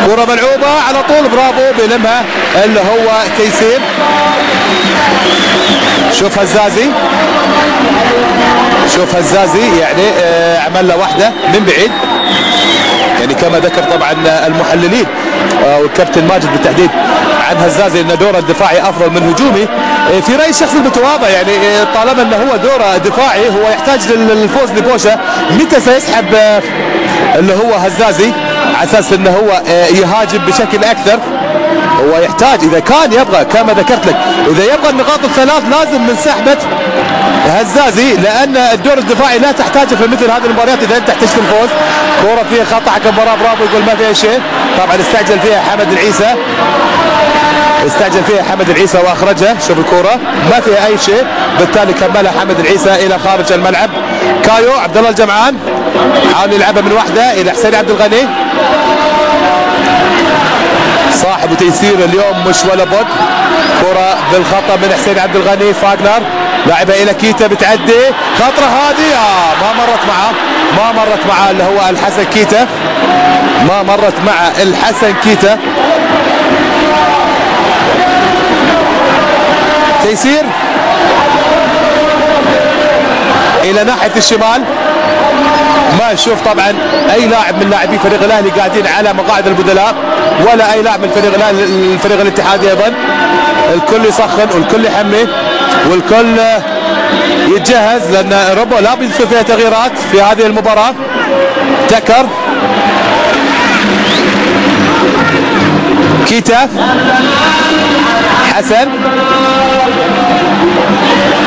[SPEAKER 2] كرة ملعوبة على طول، برافو بيلمها اللي هو تيسير. شوف هزازي يعني عمل له واحدة من بعيد، يعني كما ذكر طبعا المحللين والكابتن ماجد بالتحديد عن هزازي ان دوره الدفاعي افضل من هجومي. في رايي الشخصي المتواضع يعني طالما انه هو دوره دفاعي هو يحتاج للفوز لبوشة. متى سيسحب اللي هو هزازي على اساس انه هو يهاجم بشكل اكثر؟ هو يحتاج اذا كان يبغى كما ذكرت لك، اذا يبغى النقاط الثلاث لازم من سحبه هزازي، لان الدور الدفاعي لا تحتاجه في مثل هذه المباريات اذا انت تحتاج الفوز. كوره فيها خطا حكم المباراه، برافو يقول ما فيها شيء. طبعا استعجل فيها حمد العيسى واخرجها. شوف الكوره ما فيها اي شيء، بالتالي كملها حمد العيسى الى خارج الملعب. كايو عبد الله الجمعان حاول يلعبها من وحده الى حسين عبد الغني، صاحب تيسير اليوم مش ولا بد. كرة بالخطأ من حسين عبد الغني، فاغنر لعبها الى كيتا بتعدي، خطرة هذه ما مرت معه اللي هو الحسن كيتا، ما مرت مع الحسن كيتا. تيسير الى ناحية الشمال، ما نشوف طبعا اي لاعب من لاعبي فريق الاهلي قاعدين على مقاعد البدلاء، ولا اي لاعب من الفريق الاتحادي ايضا. الكل يسخن والكل يحمي والكل يتجهز، لان ربما لا بيصير فيها تغييرات في هذه المباراه. تكر كيتا، حسن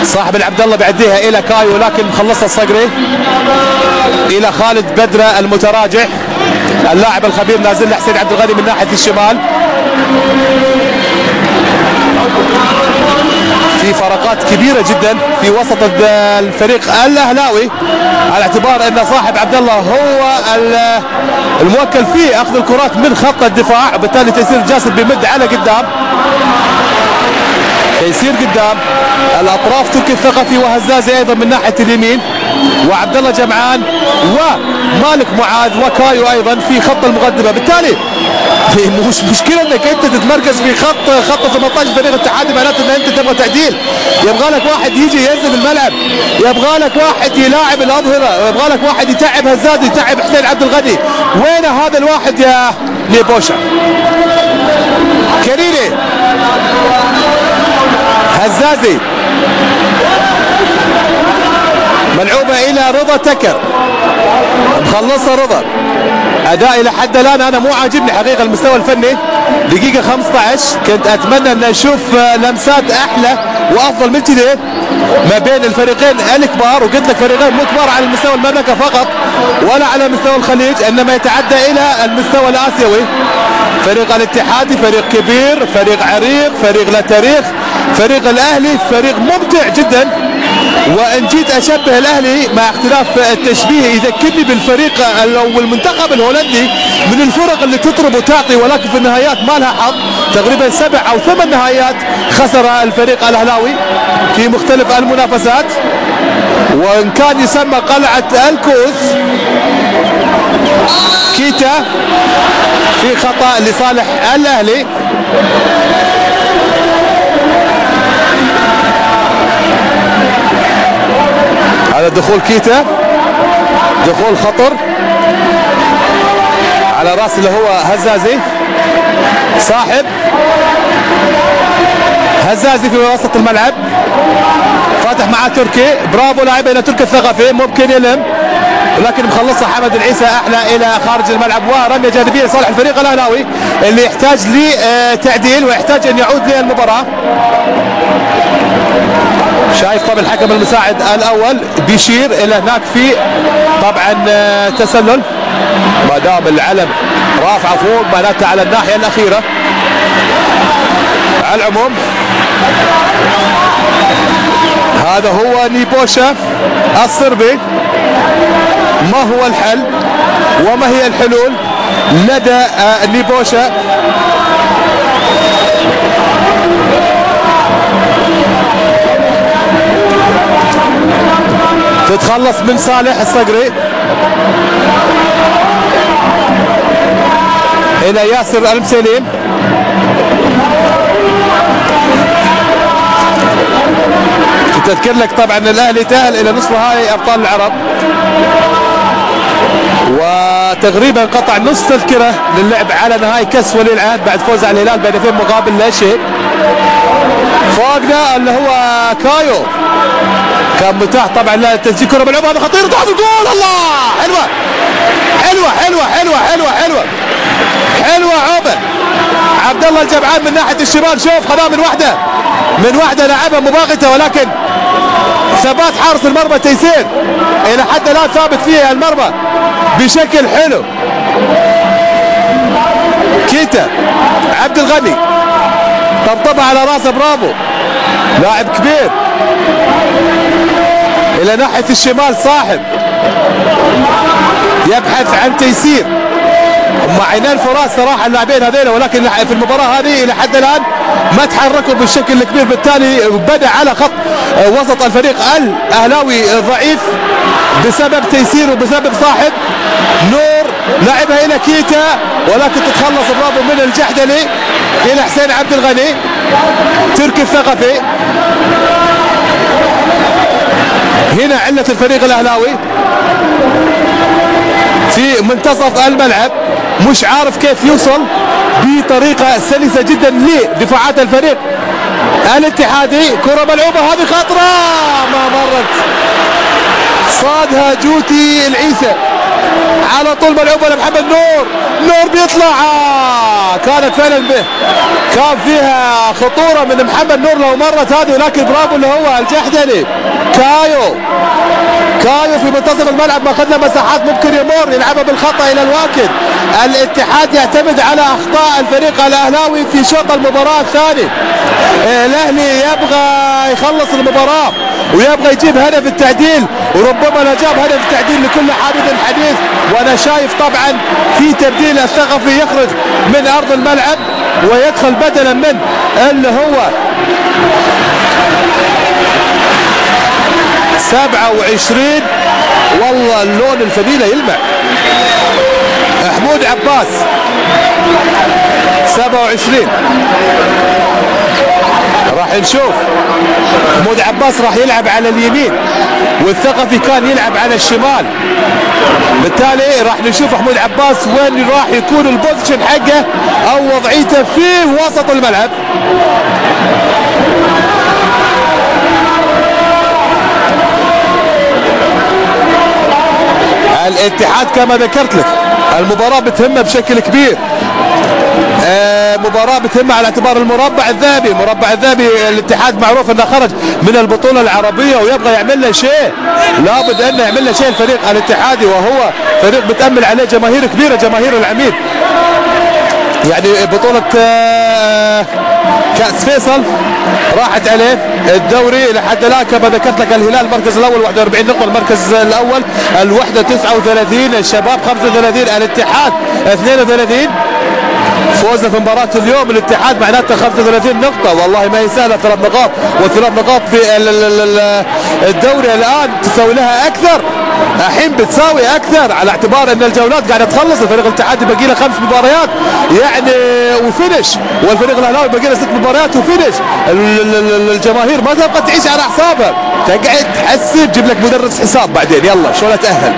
[SPEAKER 2] صاحب العبد الله بيعديها الى كايو، لكن مخلصها الصقري الى خالد بدره المتراجع، اللاعب الخبير نازل حسين عبد الغني من ناحيه الشمال. في فرقات كبيره جدا في وسط الفريق الاهلاوي، على اعتبار ان صاحب عبد الله هو الموكل في اخذ الكرات من خط الدفاع، وبالتالي تيسير جاسر بيمد على قدام. تيسير قدام الاطراف تركي الثقفي وهزازي ايضا من ناحيه اليمين، وعبد الله جمعان ومالك معاذ وكايو ايضا في خط المقدمه. بالتالي مش مشكله انك انت تتمركز في خط 18 فريق الاتحادي، معناته ان انت تبغى تعديل. يبغى لك واحد يجي ينزل الملعب، يبغى لك واحد يلاعب الاظهره، يبغى لك واحد يتعب هزازي، يتعب حسين عبد الغني. وين هذا الواحد يا نيبوشا؟ كريري، هزازي، ملعوبه الى رضا تكر، مخلصها رضا. اداء الى حد الان انا مو عاجبني حقيقه المستوى الفني. دقيقه 15 كنت اتمنى ان اشوف لمسات احلى وافضل من كذا ما بين الفريقين الكبار، وقلت لك فريقين مو كبار على مستوى المملكه فقط ولا على مستوى الخليج، انما يتعدى الى المستوى الاسيوي. فريق الاتحادي فريق كبير، فريق عريق، فريق له تاريخ. فريق الاهلي فريق ممتع جدا، وان جيت اشبه الاهلي مع اختلاف التشبيه يذكرني بالفريق او المنتخب الهولندي من الفرق اللي تضرب وتعطي، ولكن في النهايات ما لها حظ. تقريبا 7 أو 8 نهايات خسر الفريق الاهلاوي في مختلف المنافسات، وان كان يسمى قلعه الكوس. كيتا في خطأ لصالح الاهلي. هذا دخول كيتا، دخول خطر على راس اللي هو هزازي. صاحب هزازي في وسط الملعب، فاتح معاه تركي، برافو لاعب الى تركي الثقفي، ممكن يلم ولكن مخلصها حمد العيسى احلى الى خارج الملعب، ورميه جانبيه لصالح الفريق الاهلاوي اللي يحتاج لتعديل ويحتاج ان يعود للمباراه. شايف طبعا الحكم المساعد الاول بيشير الى هناك في طبعا تسلل، ما دام العلم رافعه فوق معناته على الناحيه الاخيره. على العموم هذا هو نيبوشا الصربي. ما هو الحل وما هي الحلول لدى نيبوشا؟ تتخلص من صالح الصقري الى ياسر المسليم. تذكر لك طبعا الاهلي تأهل الى نصف نهائي ابطال العرب، وتقريبا قطع نص تذكره للعب على نهائي كاس ولي العهد بعد فوز على الهلال بهدفين مقابل لا شيء. فوقنا اللي هو كايو كان متاح طبعا لتسجيل كره ملعوبه، هذا خطير، تحت الجول. الله، حلوه حلوه حلوه حلوه حلوه حلوه حلوه. عوبه عبد الله الجمعان من ناحيه الشمال، شوف خذها من واحده لعبها مباغته، ولكن ثبات حارس المرمى تيسير الى حد الان ثابت فيها المرمى بشكل حلو. كيتا عبد الغني طبطبها على راسه، برافو، لاعب كبير. الى ناحيه الشمال صاحب يبحث عن تيسير. هم عينين فراس صراحه اللاعبين هذين، ولكن في المباراه هذه الى حد الان ما تحركوا بالشكل الكبير، بالتالي بدا على خط وسط الفريق الاهلاوي ضعيف بسبب تيسير وبسبب صاحب. نور لعبها الى كيتا ولكن تتخلص، برافو من الجحدلي الى حسين عبد الغني. تركي الثقفي هنا علة الفريق الاهلاوي في منتصف الملعب، مش عارف كيف يوصل بطريقة سلسة جدا لدفاعات الفريق الاتحادي. كرة ملعوبة، هذه خطرة ما مرت، صادها جوتي العيسى على طول، ملعوبة لمحمد نور بيطلع. كانت فعلا كان فيها خطورة من محمد نور لو مرت هذه، ولكن برافو اللي هو الجحدلي كايو كايو في منتصف الملعب ما اخذنا مساحات ممكن يمر يلعبها بالخطا الى الواكد. الاتحاد يعتمد على اخطاء الفريق الاهلاوي في شوط المباراه الثاني. الاهلي يبغى يخلص المباراه ويبغى يجيب هدف التعديل، وربما لو جاب هدف التعديل لكل حامد الحديث. وانا شايف طبعا في تبديل الثقفي يخرج من ارض الملعب ويدخل بدلا من اللي هو 27. والله اللون الفنيله يلمع. حمود عباس 27 راح نشوف. حمود عباس راح يلعب على اليمين والثقفي كان يلعب على الشمال، بالتالي راح نشوف حمود عباس وين راح يكون البوزيشن حقه او وضعيته في وسط الملعب. الاتحاد كما ذكرت لك المباراة بتهمه بشكل كبير، مباراة بتهمه على اعتبار المربع الذهبي. المربع الذهبي الاتحاد معروف انه خرج من البطولة العربية ويبغى يعمل له شيء، لابد انه يعمل له شيء الفريق الاتحادي، وهو فريق بتأمل عليه جماهير كبيرة، جماهير العميد. يعني بطولة كأس فيصل راحت عليه، الدوري لحد الان كما ذكرت لك الهلال المركز الاول 41 نقطة، المركز الاول الوحدة 39، الشباب 35، الاتحاد 32. فوزنا في مباراة اليوم الاتحاد معناته 35 نقطة، والله ما هي سهلة. 3 نقاط و3 نقاط في الدوري الآن تساوي لها أكثر، الحين بتساوي أكثر على اعتبار أن الجولات قاعدة تخلص. الفريق الاتحادي باقي له 5 مباريات يعني وفينش، والفريق الأهلاوي باقي له 6 مباريات وفينش. الجماهير ما تبغى تعيش على حسابها، تقعد تحسب تجيب لك مدرس حساب بعدين يلا شلون اتأهل.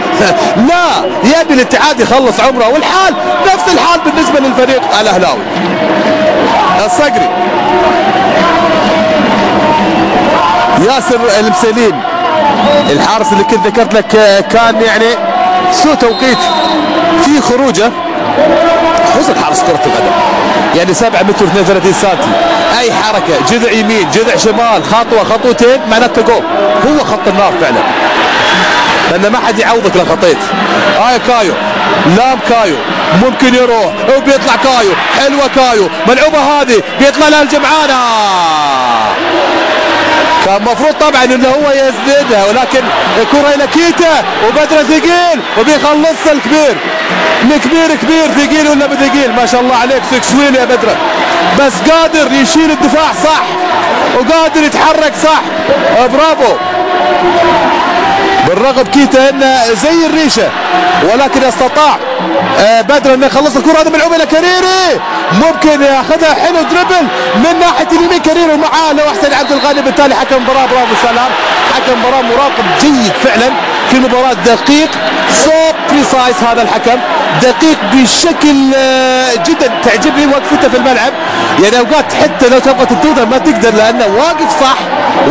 [SPEAKER 2] لا، يبي الاتحاد يخلص عمره، والحال نفس الحال بالنسبة للفريق الاهلاوي. الصقري ياسر المسلين الحارس اللي كنت ذكرت لك كان يعني سوء توقيت في خروجه، خصوصا حارس كرة القدم يعني 7 متر 32 سنتي، اي حركة جذع يمين جذع شمال خطوة خطوتين معناته جول، هو خط النار فعلا، لان ما حد يعوضك لو خطيت. كايو لام كايو ممكن يروح وبيطلع كايو، حلوة كايو، ملعوبة هذه بيطلع لها الجمعانة، كان مفروض طبعا انه هو يسددها، ولكن الكرة الى كيتا وبدر ثقيل وبيخلصها الكبير. الكبير كبير ثقيل ولا بثقيل؟ ما شاء الله عليك سكسويل يا بدر، بس قادر يشيل الدفاع صح وقادر يتحرك صح، برافو. بالرغم كيتا انه زي الريشه ولكن استطاع بدر انه يخلص الكره. هذا ملعوبه لكريري ممكن ياخذها حلو دربل من ناحيه اليمين كريري ومعاه لو احسن عبد الغني. بالتالي حكم المباراه برافو سلام، حكم المباراه مراقب جيد فعلا في المباراه، دقيق سو بريسايز. هذا الحكم دقيق بشكل جدا تعجبني وقفته في الملعب، يعني اوقات حتى لو تبغى تنتظر ما تقدر لانه واقف صح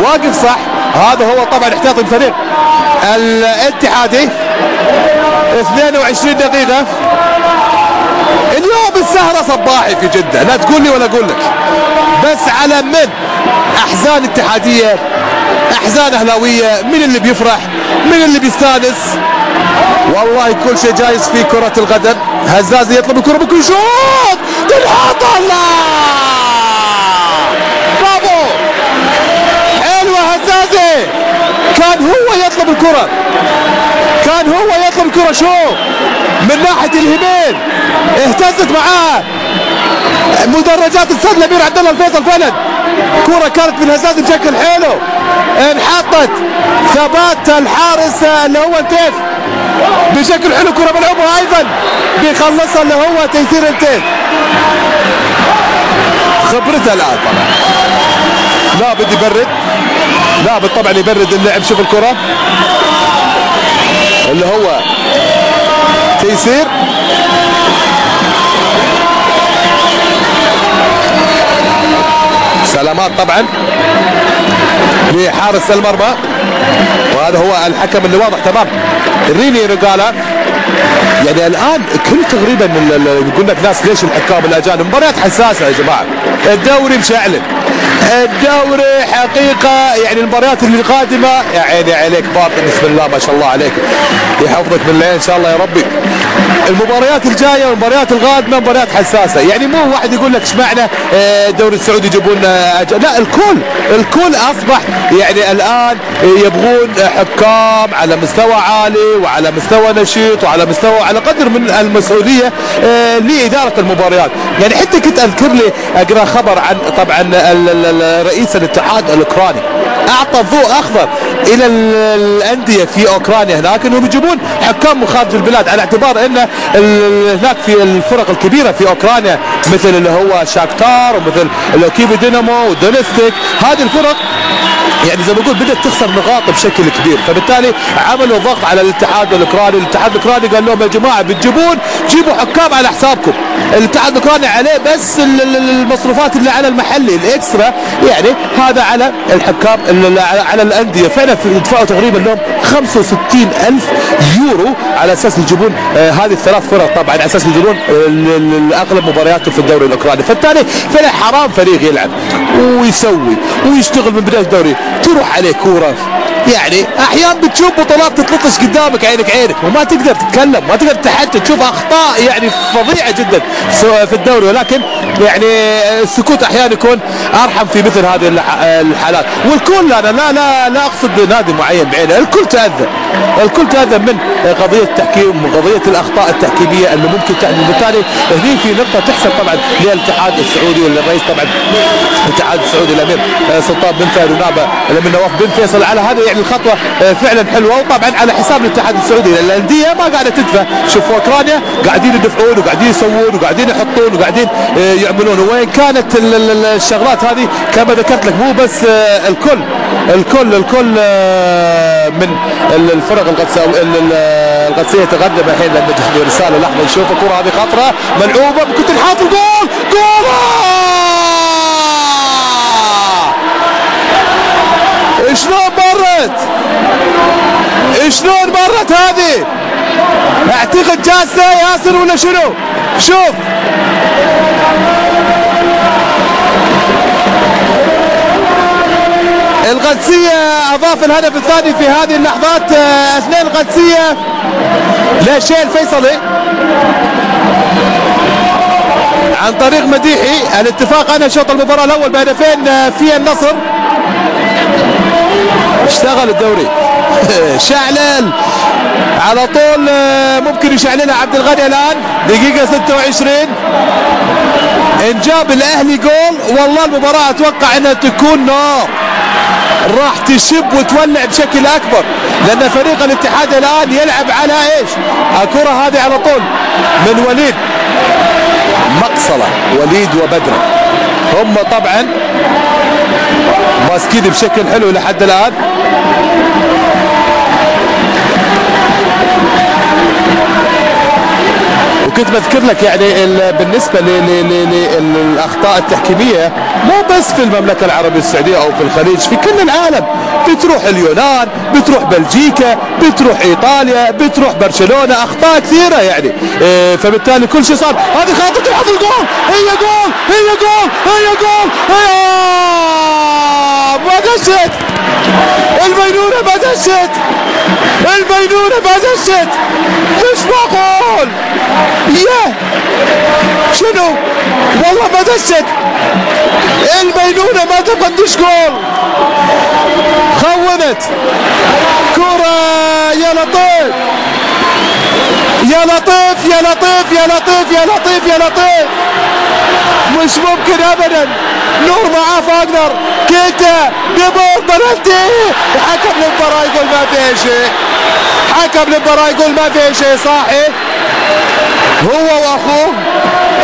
[SPEAKER 2] واقف صح. هذا هو طبعا احتياطي الفريق الاتحادي. 22 دقيقة اليوم السهرة صباحي في جدة، لا تقول لي ولا اقول لك، بس على من احزان اتحادية احزان اهلاوية، من اللي بيفرح من اللي بيستانس، والله كل شيء جايز في كرة القدم. هزازي يطلب الكرة بكل شوط تنحط، الله برافو حلوة هزازي، كان هو يطلب الكرة، كان هو يطلب الكرة شو من ناحية اليمين، اهتزت معاه مدرجات الاستاذ الامير عبد الله الفيصل فعلا. كرة كانت من هزاز بشكل حلو انحطت، ثبات الحارس اللي هو التيف بشكل حلو، كرة ملعوبة ايضا بيخلصها اللي هو تيسير التيف. خبرته الان طبعا لابد يبرد، لابد طبعا يبرد اللعب. شوف الكرة اللي هو تيسير سلامات طبعا لحارس المرمى، وهذا هو الحكم اللي واضح تمام ريني رجاله. يعني الان كل تقريبا يقول لك ناس ليش الحكام الاجانب، مباريات حساسه يا جماعه، الدوري مشعل، الدوري حقيقة يعني المباريات اللي القادمة يا عيني عليك باطن، بسم الله ما شاء الله عليك، يحفظك من العين ان شاء الله يا ربي. المباريات الجايه والمباريات القادمه مباريات حساسه، يعني مو واحد يقول لك اشمعنى الدوري السعودي يجيبون لا، الكل اصبح يعني الان يبغون حكام على مستوى عالي وعلى مستوى نشيط وعلى مستوى على قدر من المسؤوليه لاداره المباريات. يعني حتى كنت اذكر لي اقرا خبر عن طبعا رئيس الاتحاد الاوكراني اعطى الضوء اخضر الى الانديه في اوكرانيا هناك انهم يجيبون حكام من خارج البلاد، على اعتبار ان هناك في الفرق الكبيره في اوكرانيا مثل اللي هو شاكتار ومثل الكيفي دينامو ودونستيك، هذه الفرق يعني زي ما بقول بدأت تخسر نقاط بشكل كبير، فبالتالي عملوا ضغط على الاتحاد الاوكراني. الاتحاد الاوكراني قال لهم يا جماعه جيبوا حكام على حسابكم. الاتحاد الاوكراني عليه بس المصروفات اللي على المحلي الاكسترا، يعني هذا على الحكام على الانديه، فعلا يدفعوا تقريبا لهم 65,000 يورو على اساس يجيبون هذه الثلاث فرق، طبعا على اساس يجيبون اغلب مبارياتهم في الدوري الاوكراني. فبالتالي فعلا حرام فريق يلعب ويسوي ويشتغل من بدايه الدوري تروح عليه كوره، يعني احيانا بتشوف بطولات تتلطش قدامك عينك وما تقدر تتكلم، ما تقدر تحدد، تشوف اخطاء يعني فظيعه جدا في الدوري، ولكن يعني السكوت احيانا يكون ارحم في مثل هذه الحالات. والكل انا لا اقصد نادي معين بعينه، الكل تاذى من قضيه التحكيم وقضيه الاخطاء التحكيميه اللي ممكن تحدث. بالتالي هذه في نقطه تحسب طبعا للاتحاد السعودي وللرئيس طبعا الاتحاد السعودي الامير سلطان بن فهد ونائبه الامير نواف بن فيصل على هذا، يعني الخطوه فعلا حلوه، وطبعا على حساب الاتحاد السعودي. الانديه ما قاعده تدفع، شوف اوكرانيا قاعدين يدفعون وقاعدين يسوون وقاعدين يحطون وقاعدين يعملون، وين كانت الشغلات هذه كما ذكرت لك مو بس الكل من الفرق القدسيه تقدم الحين لما تجد رساله. لحظه نشوف الكره هذه خطره ملعوبه، ممكن تنحط الجول، شلون مرت هذه؟ اعتقد جاسة ياسر ولا شنو؟ شوف القدسية اضاف الهدف الثاني في هذه اللحظات اثناء القدسية لشيء الفيصلي عن طريق مديحي. الاتفاق انهى شوط المباراة الاول بهدفين في النصر. اشتغل الدوري شعلل على طول، ممكن يشعللها عبد الغني الان دقيقة 26. ان جاب الاهلي جول والله المباراة اتوقع انها تكون نار، راح تشب وتولع بشكل اكبر، لان فريق الاتحاد الان يلعب على ايش؟ الكرة هذه على طول من وليد مقصلة، وليد وبدر هم طبعا ماسكين بشكل حلو لحد الان. وكنت بذكر لك يعني بالنسبه للاخطاء التحكيميه مو بس في المملكه العربيه السعوديه او في الخليج، في كل العالم. بتروح اليونان، بتروح بلجيكا، بتروح ايطاليا، بتروح برشلونه، اخطاء كثيره يعني. فبالتالي كل شيء صار. هذه خاطر تلحظ الجول، هي جول ما دشت البينونه، ما دشت مش معقول. ياه شنو والله ما دشت البينونه، ما تقدش جول، خونت كرة. يا لطيف مش ممكن ابدا. نور معاه فاقنر، كيتا ديبور بلنتي. حكم المباراة يقول ما فيه شيء، صاحي هو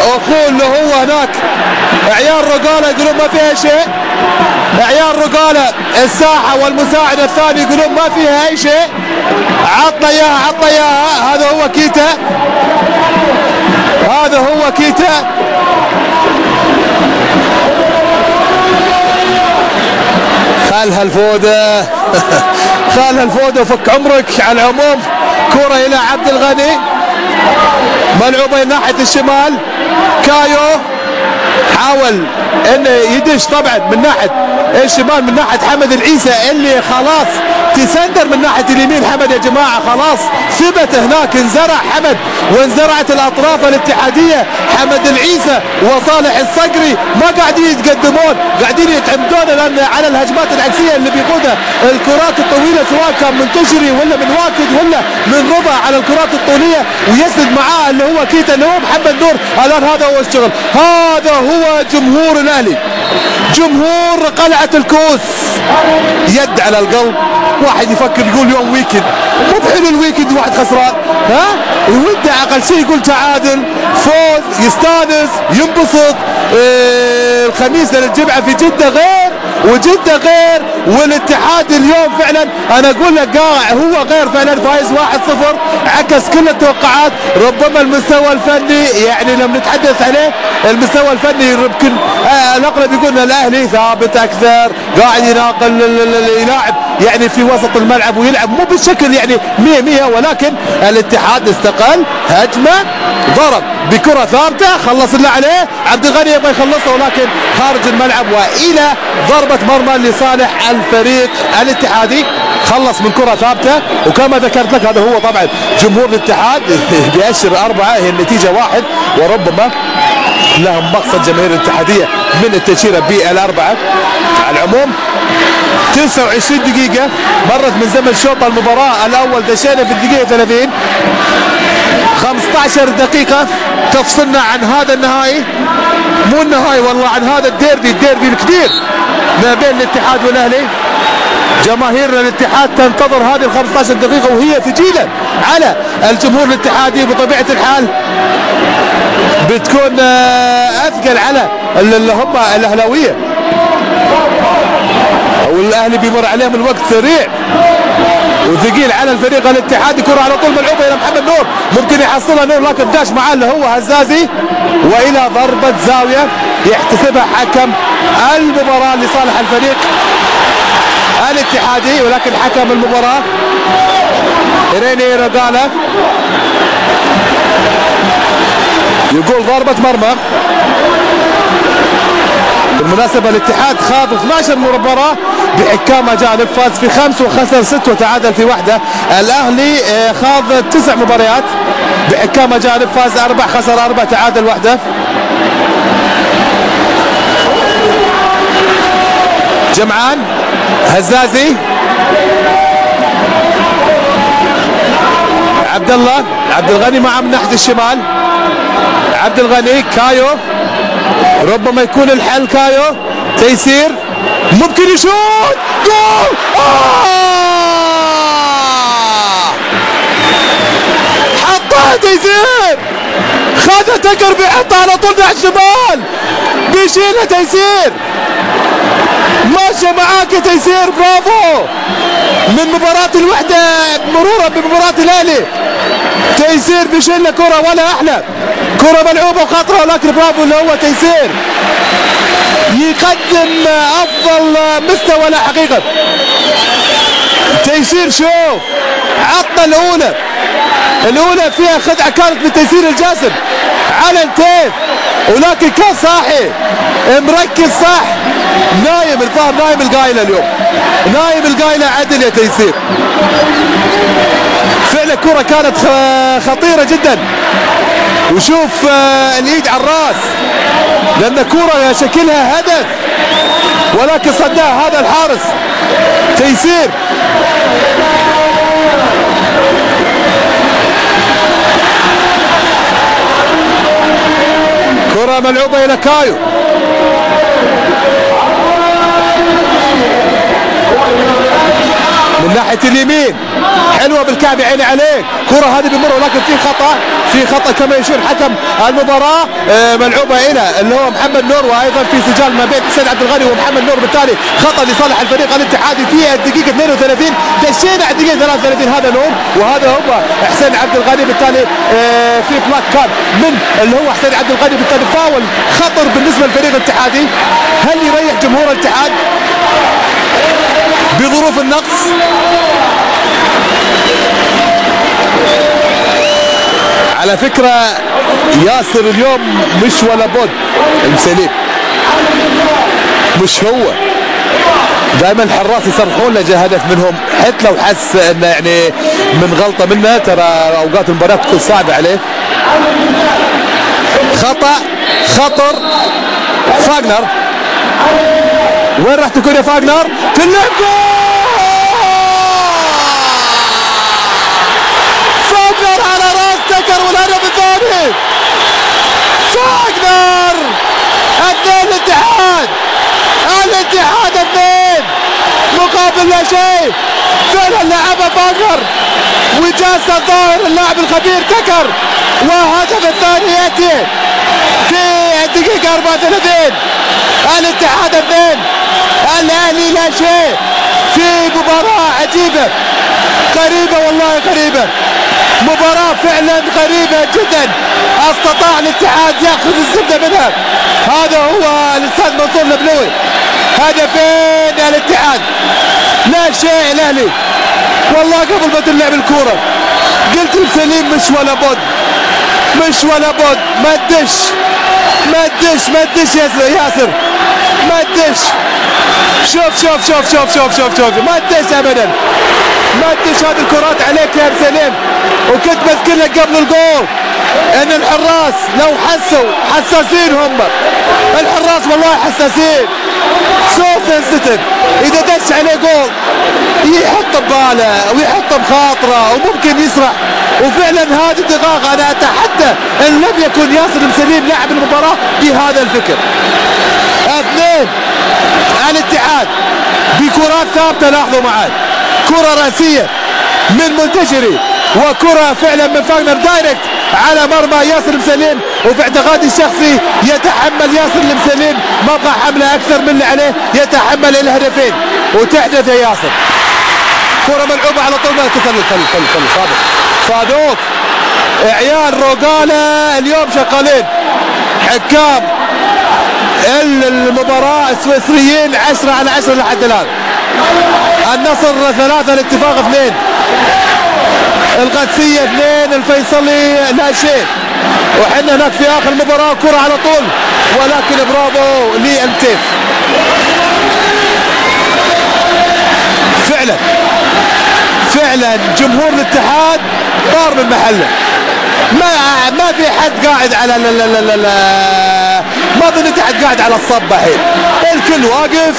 [SPEAKER 2] واخوه اللي هو هناك عيال رقالة يقولون ما فيها شيء، عيال رقالة الساحة والمساعد الثاني يقولون ما فيها اي شيء. عطنا اياها. هذا هو كيتا خالها الفودة وفك عمرك. على العموم كرة الى عبد الغني، ملعوبة ناحية الشمال، كايو حاول انه يدش طبعا من ناحيه الشمال من ناحيه حمد العيسى اللي خلاص تسندر من ناحيه اليمين. حمد يا جماعه خلاص ثبت هناك، انزرع حمد وانزرعت الاطراف الاتحاديه. حمد العيسى وصالح الصقري ما قاعدين يتقدمون، قاعدين يتعمدون لان على الهجمات العكسيه اللي بيقودها الكرات الطويله سواء كان من تشري ولا من واكد ولا من رضا على الكرات الطوليه، ويسند معاه اللي هو كيتا اللي هو محمد نور. الان هذا هو الشغل، هذا هو جمهور الاهلي، جمهور قلعه الكوس. يد على القلب، واحد يفكر يقول يوم ويكند، مو بحلو الويكند واحد خسران، ها ويودع اقل شيء يقول تعادل فوز يستانس ينبسط. الخميس للجمعه في جده غير وجده غير، والاتحاد اليوم فعلا انا اقول لك قاع هو غير فعلا، فايز 1-0 عكس كل التوقعات. ربما المستوى الفني يعني لما نتحدث عليه المستوى الفني يمكن الاغلب يقول الاهلي ثابت اكثر، قاعد يناقل يلاعب يعني في وسط الملعب ويلعب مو بالشكل يعني 100 ولكن الاتحاد استقل هجمه ضرب بكره ثابته خلص اللي عليه. عبد الغني يبغى يخلصها ولكن خارج الملعب والى ضربه مرمى لصالح الفريق الاتحادي. خلص من كره ثابته، وكما ذكرت لك هذا هو طبعا جمهور الاتحاد بيأشر 4 هي النتيجه 1 وربما لهم مقصد جماهير الاتحاديه من التأشيرة بالأربعة. على العموم 29 دقيقة مرت من زمن شوط المباراة الأول، دشينا في الدقيقة 30. 15 دقيقة تفصلنا عن هذا النهائي، مو النهائي والله، عن هذا الديربي الكبير ما بين الاتحاد والأهلي. جماهير الاتحاد تنتظر هذه ال 15 دقيقة وهي ثقيلة على الجمهور الاتحادي بطبيعة الحال، بتكون اثقل على اللي هم الاهلاويه، والاهلي بيمر عليهم الوقت سريع وثقيل على الفريق الاتحادي. كره على طول ملعوبه الى محمد نور، ممكن يحصلها نور لكن داش معاه اللي هو هزازي، والى ضربه زاويه يحتسبها حكم المباراه لصالح الفريق الاتحادي، ولكن حكم المباراه ريني رقاله يقول ضربة مرمى. بالمناسبة الاتحاد خاض 12 مباراة بحكام أجانب، فاز في 5 وخسر 6 وتعادل في 1. الأهلي خاض 9 مباريات بحكام أجانب، فاز 4 خسر 4 تعادل 1. جمعان هزازي عبد الغني معه من ناحية الشمال. عبد الغني كايو ربما يكون الحل، كايو تيسير ممكن يشوت جول. حطها تيسير، خذها تقر بيحطها على طول ناحية الشمال بيشيلها تيسير. ماشي معاك يا تيسير، برافو. من مباراة الوحدة مرورا بمباراة الاهلي تيسير بيشيل له كرة ولا احلى، كرة ملعوبة وخطرة ولكن برافو اللي هو تيسير يقدم افضل مستوى له حقيقة. تيسير شوف عطنا الاولى فيها خدعة كانت من تيسير الجاسم على الكيف، ولكن كان صاحي مركز صح. نايم الظاهر، نايم القايلة اليوم، نايم القايلة عدل يا تيسير. فعلا كرة كانت خطيرة جدا، وشوف الايد على الراس لان كرة شكلها هدف ولكن صدها هذا الحارس تيسير. كرة ملعوبة الى كايو، من ناحية اليمين حلوة بالكعب عيني عليك. كرة هذه بمر ولكن في خطأ كما يشير حكم المباراة. ملعوبة إلى اللي هو محمد نور، وأيضا في سجال ما بين حسين عبد الغني ومحمد نور، بالتالي خطأ لصالح الفريق الاتحادي في الدقيقة 32. دشينا على الدقيقة 33 هذا نور وهذا هو حسين عبد الغني، بالتالي في بلاك كارد من اللي هو حسين عبد الغني، بالتالي فاول خطر بالنسبة للفريق الاتحادي. هل يريح جمهور الاتحاد بظروف النقص؟ على فكرة ياسر اليوم مش ولا بد المسليم، مش هو. دائما الحراس يصرحون له هدف منهم، حتى لو حس انه يعني من غلطة منه، ترى اوقات المباراة تكون صعبة عليه. خطأ، خطر. فاغنر وين راح تكون يا فاغنر؟ تلعب فاغنر على راس تكر والهدف الثاني. فاغنر 2 الاتحاد، الاتحاد 2 مقابل لا شيء. فعلا لعبها فاغنر وجاز الظاهر اللاعب الخبير تكر، وهدف الثاني ياتي في الدقيقة 34. الاتحاد 2 الاهلي لا شيء في مباراة عجيبة قريبة، والله قريبة، مباراة فعلا قريبة جدا. استطاع الاتحاد ياخذ الزبدة منها. هذا هو الاستاذ منصور البلوي. هدفين الاتحاد لا شيء الاهلي. والله قبل ما تلعب الكورة قلت لسليم مش ولا بد، مش ولا بد، ما تدش ما تدش ما تدش ياسر، ما تدش. شوف شوف شوف شوف شوف شوف شوف ما تدش ابدا، ما تدش. هذه الكرات عليك يا سليم. وكنت بذكر لك قبل الجول ان الحراس لو حسوا حساسين، هم الحراس والله حساسين، سو سنسيتيف. اذا دش عليه جول يحط بباله ويحط بخاطره وممكن يسرح. وفعلا هذه الدقائق انا اتحدى ان لم يكن ياسر المسليم لاعب المباراه بهذا الفكر. 2 الاتحاد بكرات ثابته. لاحظوا معي كره راسيه من منتشري وكره فعلا من فاغنر دايركت على مرمى ياسر المسليم. وفي اعتقادي الشخصي يتحمل ياسر المسليم مبقى حمله اكثر من اللي عليه، يتحمل الهدفين وتحدث يا ياسر. كره ملعوبه على طول، ما تسلل صادوق. عيال روغالا اليوم شغالين حكام المباراة السويسريين 10 على 10 لحد الآن. النصر 3، الاتفاق 2، القادسية 2، الفيصلي لا شيء. وحنا هناك في آخر المباراة كرة على طول، ولكن برافو للتيف. فعلا جمهور الاتحاد طار من محله. ما في حد قاعد على ما ظن حد قاعد على الصب الحين، الكل واقف،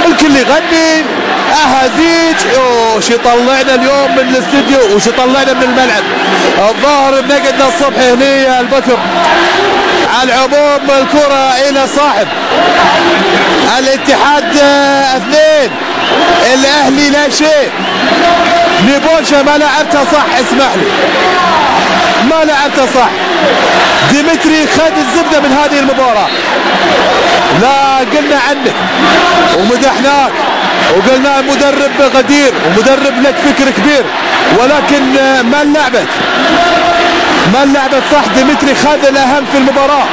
[SPEAKER 2] الكل يغني اهازيج. وش يطلعنا اليوم من الاستديو، وش يطلعنا من الملعب. الظاهر بنقعدنا الصبح هنا يا البكر. على العموم الكرة الى صاحب الاتحاد 2 الاهلي لا شيء. نيبوشا ما لعبتها صح، اسمح لي ما لعبتها صح. ديمتري خد الزبدة من هذه المباراة. لا قلنا عنك ومدحناك وقلنا مدرب قدير ومدرب لك فكر كبير، ولكن ما لعبت صح. ديمتري خد الاهم في المباراة.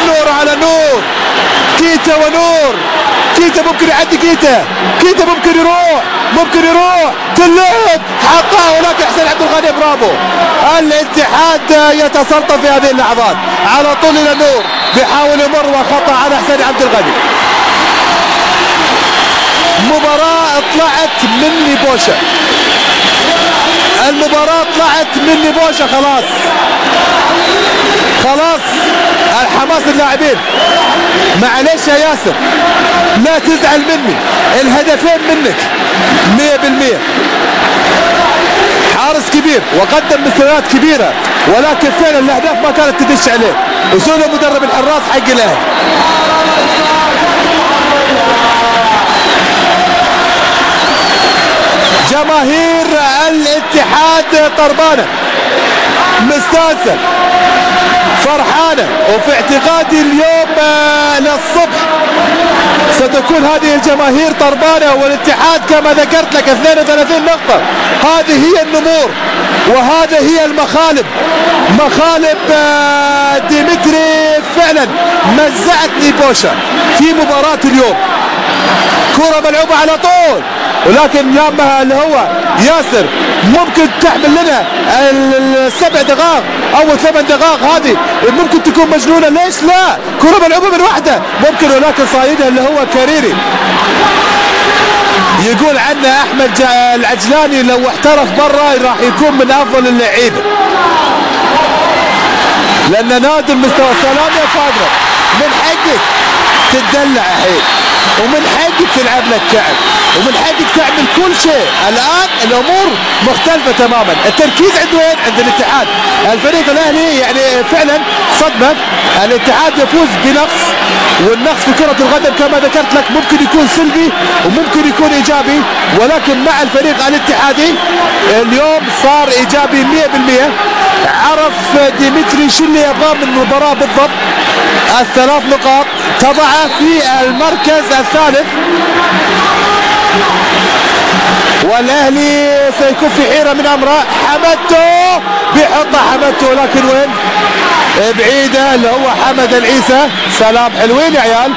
[SPEAKER 2] نور على نور، كيتا ونور. كيتا ممكن يعدي، كيتا ممكن يروح تلعب حقها، ولكن حسين عبد الغني برافو. الاتحاد يتسلطن في هذه اللحظات على طول الى نور، بيحاول يمر وخطا على حسين عبد الغني. مباراة طلعت من نيبوشا، المباراة طلعت من نيبوشا. خلاص الحماس اللاعبين. معلش يا ياسر لا تزعل مني، الهدفين منك 100%. حارس كبير وقدم مستويات كبيرة، ولكن فعلا الاهداف ما كانت تدش عليه. وسوله مدرب الحراس حق الاهلي. جماهير الاتحاد طربانة مستانسة فرحانة، وفي اعتقادي اليوم للصبح ستكون هذه الجماهير طربانة. والاتحاد كما ذكرت لك 32 نقطة. هذه هي النمور وهذه هي المخالب. مخالب ديمتري فعلا مزعت نيبوشا في مباراة اليوم. كرة ملعوبة على طول، ولكن لما اللي هو ياسر ممكن تحمل لنا السبع دقائق اول 8 دقائق هذه ممكن تكون مجنونه. ليش لا؟ كرة ملعوبة من واحدة ممكن، ولكن صايدها اللي هو كريري. يقول عنه احمد العجلاني لو احترف برا راح يكون من افضل اللعيبه، لان نادي المستوى. سلام يا فاضل، من حقك تدلع الحين، ومن حقك تلعب لك كعب، ومن حقك تعمل كل شيء. الان الامور مختلفه تماما. التركيز عند وين؟ عند الاتحاد. الفريق الاهلي يعني فعلا صدمه. الاتحاد يفوز بنقص، والنقص في كره القدم كما ذكرت لك ممكن يكون سلبي وممكن يكون ايجابي، ولكن مع الفريق الاتحادي اليوم صار ايجابي 100%. عرف ديمتري شو اللي يبغاه من المباراه بالضبط. الثلاث نقاط تضعه في المركز الثالث، والاهلي سيكون في حيره من امره. حمدته بيحطها حمدته، لكن وين؟ بعيده اللي هو حمد العيسى. سلام، حلوين يا عيال،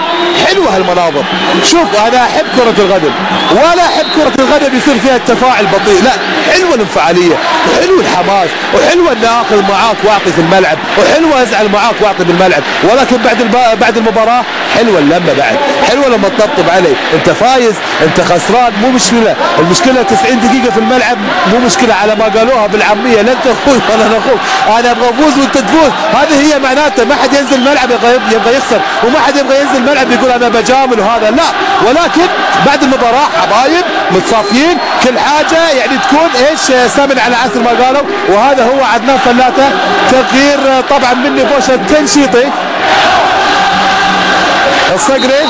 [SPEAKER 2] حلوه هالمناظر. شوف انا احب كره القدم، ولا احب كره القدم يصير فيها التفاعل بطيء، لا حلوه الانفعاليه، وحلو الحماس، وحلوه اني اخذ معاك واعطي في الملعب، وحلوه ازعل معاك واعطي بالملعب، ولكن بعد المباراه حلوه اللمه، بعد حلوه لما تطبطب علي. انت فايز انت خسران مو مشكله، المشكله 90 دقيقه في الملعب مو مشكله، على ما قالوها بالعاميه لا انت اخوي ولا انا اخوك، انا ابغى افوز وانت تفوز. هذه هي معناته. ما حد ينزل الملعب يبغى يخسر، وما حد يبغى ينزل الملعب يقول انا بجامل وهذا لا، ولكن بعد المباراه حبايب متصافيين كل حاجه، يعني تكون ايش سمن على عسل ما قالوا. وهذا هو عدنان فلاته. تغيير طبعا مني بوشه تنشيطي. الصقري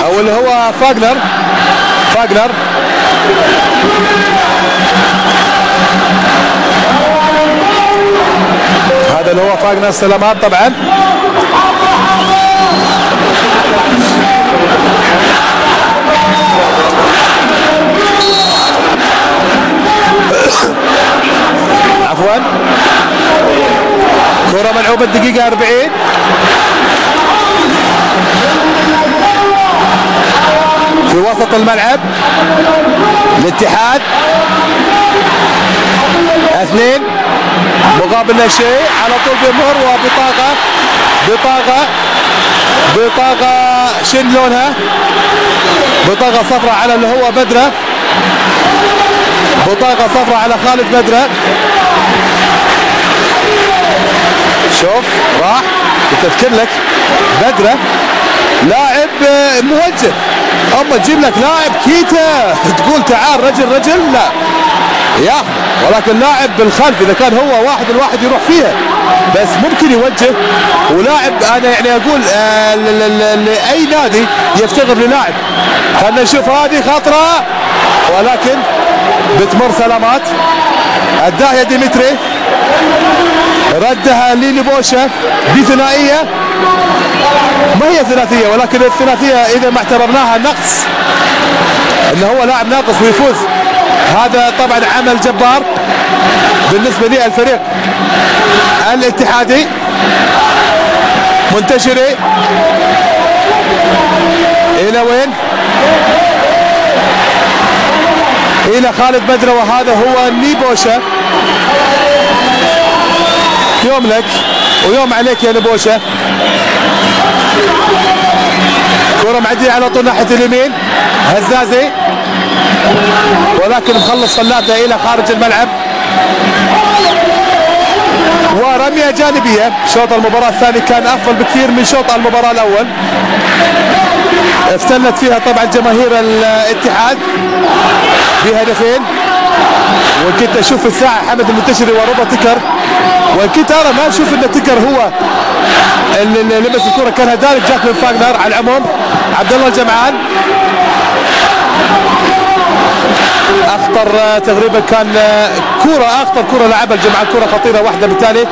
[SPEAKER 2] او اللي هو فاغنر هذا اللي هو فاغنر. سلامات طبعا. عفوا، كرة ملعوبة الدقيقة 40 في وسط الملعب. الاتحاد 2 مقابل لا شيء، على طول بيمر بطاقة شن لونها؟ بطاقة صفراء على اللي هو بدرة، بطاقة صفراء على خالد بدرة. شوف راح تذكر لك بدرة لاعب موجه، اما تجيب لك لاعب كيتا تقول تعال رجل لا يا، ولكن لاعب بالخلف اذا كان هو واحد الواحد يروح فيها، بس ممكن يوجه. ولاعب انا يعني اقول لاي نادي يفتقر للاعب. خلينا نشوف هذه خطره، ولكن بتمر سلامات. الداهية ديمتري ردها ليلي بوشة بثنائية، ما هي ثلاثية، ولكن الثلاثية إذا ما اعتبرناها نقص إنه هو لاعب ناقص ويفوز، هذا طبعا عمل جبار بالنسبة للفريق الاتحادي. منتشري إلى وين؟ إلى خالد بدرة، وهذا هو نيبوشة. يوم لك ويوم عليك يا نبوشة. كرة معدية على طول ناحية اليمين، هزازي، ولكن مخلص صلاته إلى خارج الملعب. ورمية جانبية. شوط المباراة الثاني كان أفضل بكثير من شوط المباراة الأول، افتلت فيها طبعا جماهير الاتحاد بهدفين. وكنت اشوف الساعه حمد المنتشري وربا تكر، وكنت ارى ما اشوف ان تكر هو اللي لمس الكره، كان هدارك جاكلين فاغنر. على العموم عبد الله الجمعان اخطر تقريبا، كان اخطر كره لعبها الجمعان، كره خطيره واحده، بالتالي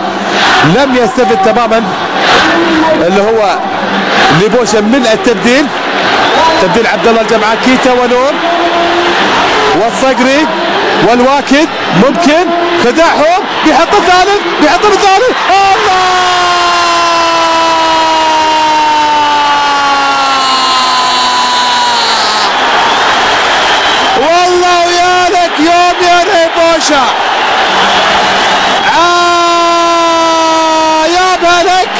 [SPEAKER 2] لم يستفد تماما اللي هو لبوشة من التبديل. تبديل عبد الله الجمعان، كيتا ونور والصقري والواكد، ممكن خدعهم، بيحط الثالث. الله بوشع. يا بالك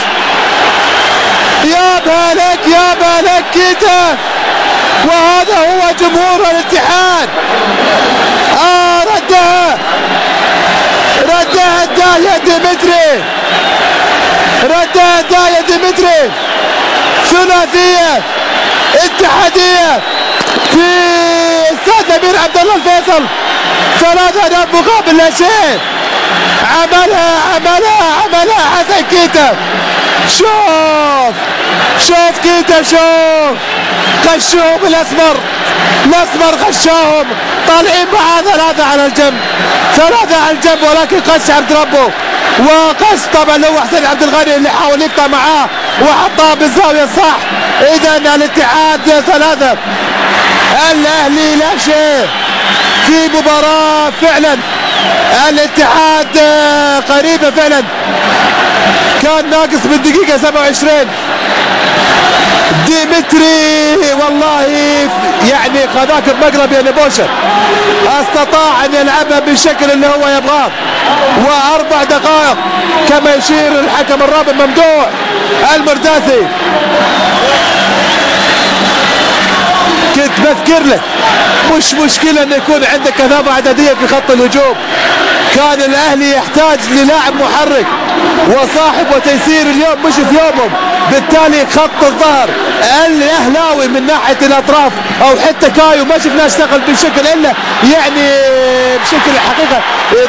[SPEAKER 2] يا بالك يا بالك كيتا. وهذا هو جمهور الاتحاد. ردها دايا ديمتري، ردها دايا ديمتري. ثلاثية اتحادية في استاد الأمير عبد الله الفيصل. 3 أهداف مقابل لا شيء. عملها حسن كيتا. شوف كيتا، شوف غشهم الاسمر غشاهم. طالعين معاه 3 على الجنب ولكن قش عبد ربه، وقش طبعا هو حسين عبد الغني اللي حاول يقطع معاه وحطها بالزاويه الصح. اذا الاتحاد 3 الاهلي لا شيء في مباراه فعلا. الاتحاد قريبه فعلا، كان ناقص بالدقيقه 27. ديمتري والله يعني خذاك بمقلب يا نبوشة، استطاع ان يلعبها بالشكل اللي هو يبغاه. و4 دقائق كما يشير الحكم الرابع ممدوح المرداثي. كنت بذكر لك مش مشكلة ان يكون عندك كثافة عددية في خط الهجوم. كان الاهلي يحتاج للاعب محرك وصاحب وتيسير اليوم مش في يومهم. بالتالي خط الظهر الاهلاوي من ناحيه الاطراف او حتى كايو ما شفناه اشتغل بشكل الا يعني بشكل الحقيقه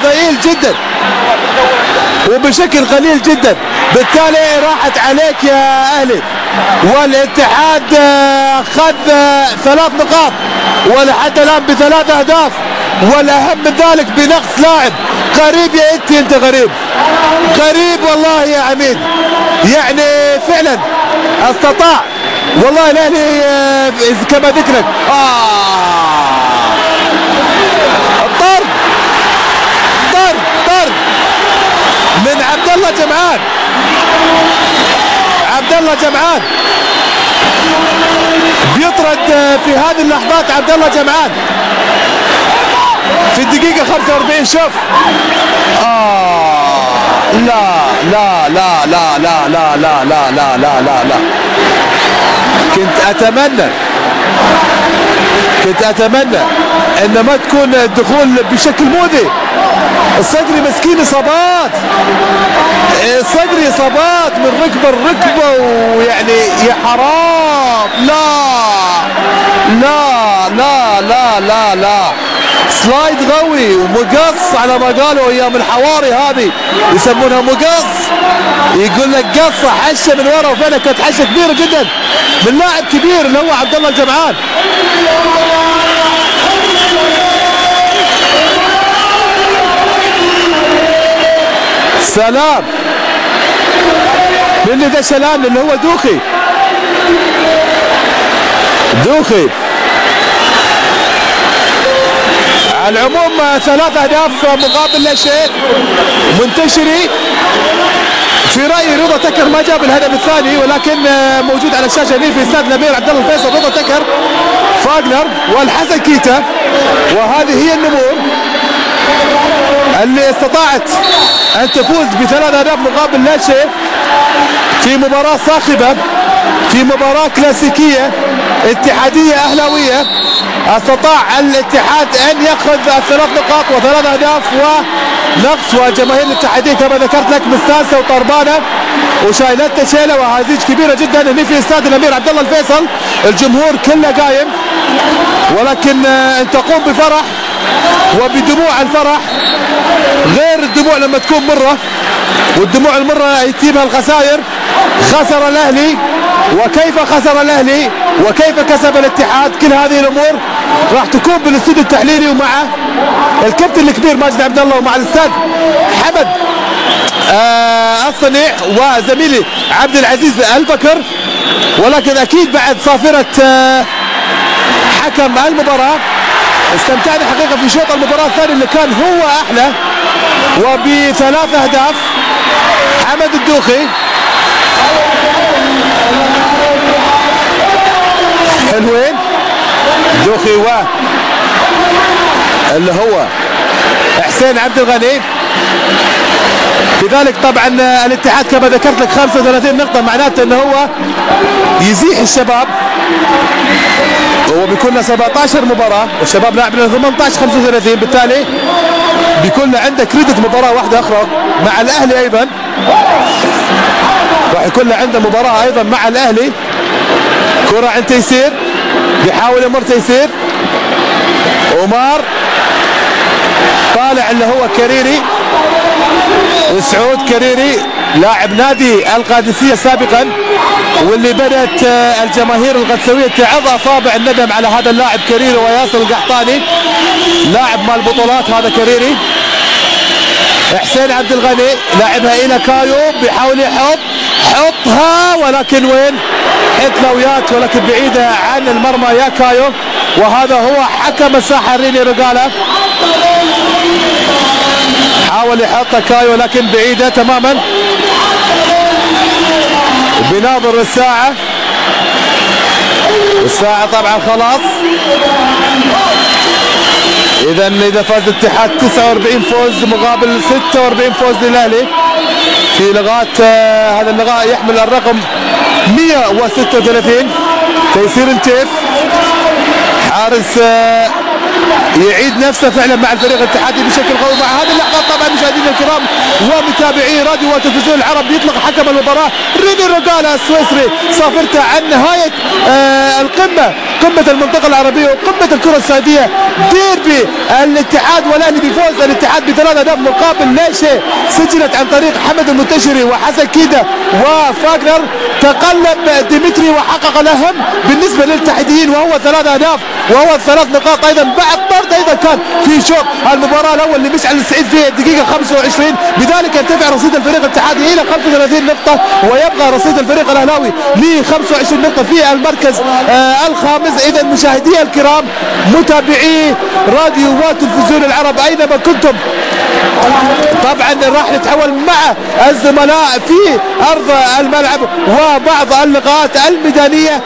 [SPEAKER 2] ضئيل جدا وبشكل قليل جدا. بالتالي راحت عليك يا اهلي. والاتحاد خذ 3 نقاط ولحد الان ب3 اهداف، والاهم من ذلك بنقص لاعب. قريب يا انت قريب والله يا عميد. يعني فعلا استطاع والله الاهلي كما ذكرك. طرد من عبد الله جمعان. بيطرد في هذه اللحظات عبد الله جمعان في الدقيقة 45. شوف لا لا لا لا لا لا لا لا لا لا لا لا. كنت أتمنى ان ما تكون الدخول بشكل مؤذي. الصدري مسكين اصابات، من ركبة ويعني يا حرام. لا سلايد غوي ومقص على ما قالوا ايام الحواري، هذه يسمونها مقص. يقول لك قصه حشه من ورا، وفعلا كانت حشه كبيره جدا من لاعب كبير اللي هو عبد الله الجمعان. سلام من اللي ذا سلام اللي هو دوخي. على العموم 3 أهداف مقابل لا شيء. منتشري في رأيي رضا تكر ما جاب الهدف الثاني، ولكن موجود على الشاشة هنا في استاد الأمير عبد الله الفيصل. رضا تكر، فاغنر، والحسن كيتا. وهذه هي النمور اللي استطاعت ان تفوز ب3 أهداف مقابل لا شيء في مباراة صاخبة، في مباراة كلاسيكية اتحادية اهلاوية. استطاع الاتحاد ان ياخذ 3 نقاط و3 اهداف ونقص. وجماهير الاتحادية كما ذكرت لك مستانسة وطربانة وشايلتها شيله وهزيج كبيرة جدا هنا في استاد الامير عبد الله الفيصل. الجمهور كله قايم، ولكن ان تقوم بفرح وبدموع الفرح غير الدموع لما تكون مرة، والدموع المرة يتيبها الخسائر. خسر الاهلي، وكيف خسر الاهلي وكيف كسب الاتحاد. كل هذه الامور راح تكون بالاستوديو التحليلي ومع الكابتن الكبير ماجد عبد الله ومع الاستاذ حمد الصنيع وزميلي عبد العزيز البكر. ولكن اكيد بعد صافرة حكم المباراة استمتعنا حقيقة في شوط المباراة الثاني اللي كان هو احلى، وب3 أهداف. حمد الدوخي حلوين، دوخي اللي هو حسين عبد الغني. لذلك طبعا الاتحاد كما ذكرت لك 35 نقطة، معناته انه هو يزيح الشباب. هو بيكون له 17 مباراة والشباب لاعب له 18 35، بالتالي بيكون له عنده كريدت مباراة واحدة أخرى مع الأهلي أيضا. راح يكون له عنده مباراة أيضا مع الأهلي. كرة عند تيسير، بيحاول يمر تيسير. عمر طالع اللي هو كريري، سعود كريري لاعب نادي القادسية سابقا، واللي بدأت الجماهير القدسوية تعض أصابع الندم على هذا اللاعب كريري وياسر القحطاني، لاعب مال البطولات هذا كريري. حسين عبد الغني لاعبها إلى كايو، بيحاول حطها ولكن وين؟ حط لويات ولكن بعيدة عن المرمى يا كايو. وهذا هو حكم الساحة ريني رجالة، حاول يحطها كايو لكن بعيدة تماما. بناظر الساعة طبعا خلاص. إذا فاز الاتحاد 49 فوز مقابل 46 فوز للأهلي في لغات هذا اللقاء يحمل الرقم 136. تيسير التيف حارس يعيد نفسه فعلا مع الفريق الاتحادي بشكل قوي. مع هذه اللحظات طبعا مشاهدينا الكرام ومتابعي راديو وتلفزيون العرب، يطلق حكم المباراه ريني رجالة السويسري صافرته عن نهايه قمه المنطقه العربيه وقمه الكره السعوديه. ديربي الاتحاد والاهلي بفوز الاتحاد ب3 أهداف مقابل لا شيء، سجلت عن طريق حمد المنتشري وحسن كيدا وفاغنر. تقلب ديمتري وحقق الاهم بالنسبه للاتحاديين وهو 3 أهداف وهو 3 نقاط ايضا بعد طرد ايضا كان في شوط المباراه الاول لمشعل السعيد في الدقيقه 25. بذلك يرتفع رصيد الفريق الاتحادي الى 35 نقطه ويبقى رصيد الفريق الاهلاوي ل 25 نقطه في المركز الخامس. اذا مشاهدي الكرام متابعي راديو وتلفزيون العرب اينما كنتم، طبعا راح نتحول مع الزملاء في ارض الملعب وبعض اللقاءات الميدانيه.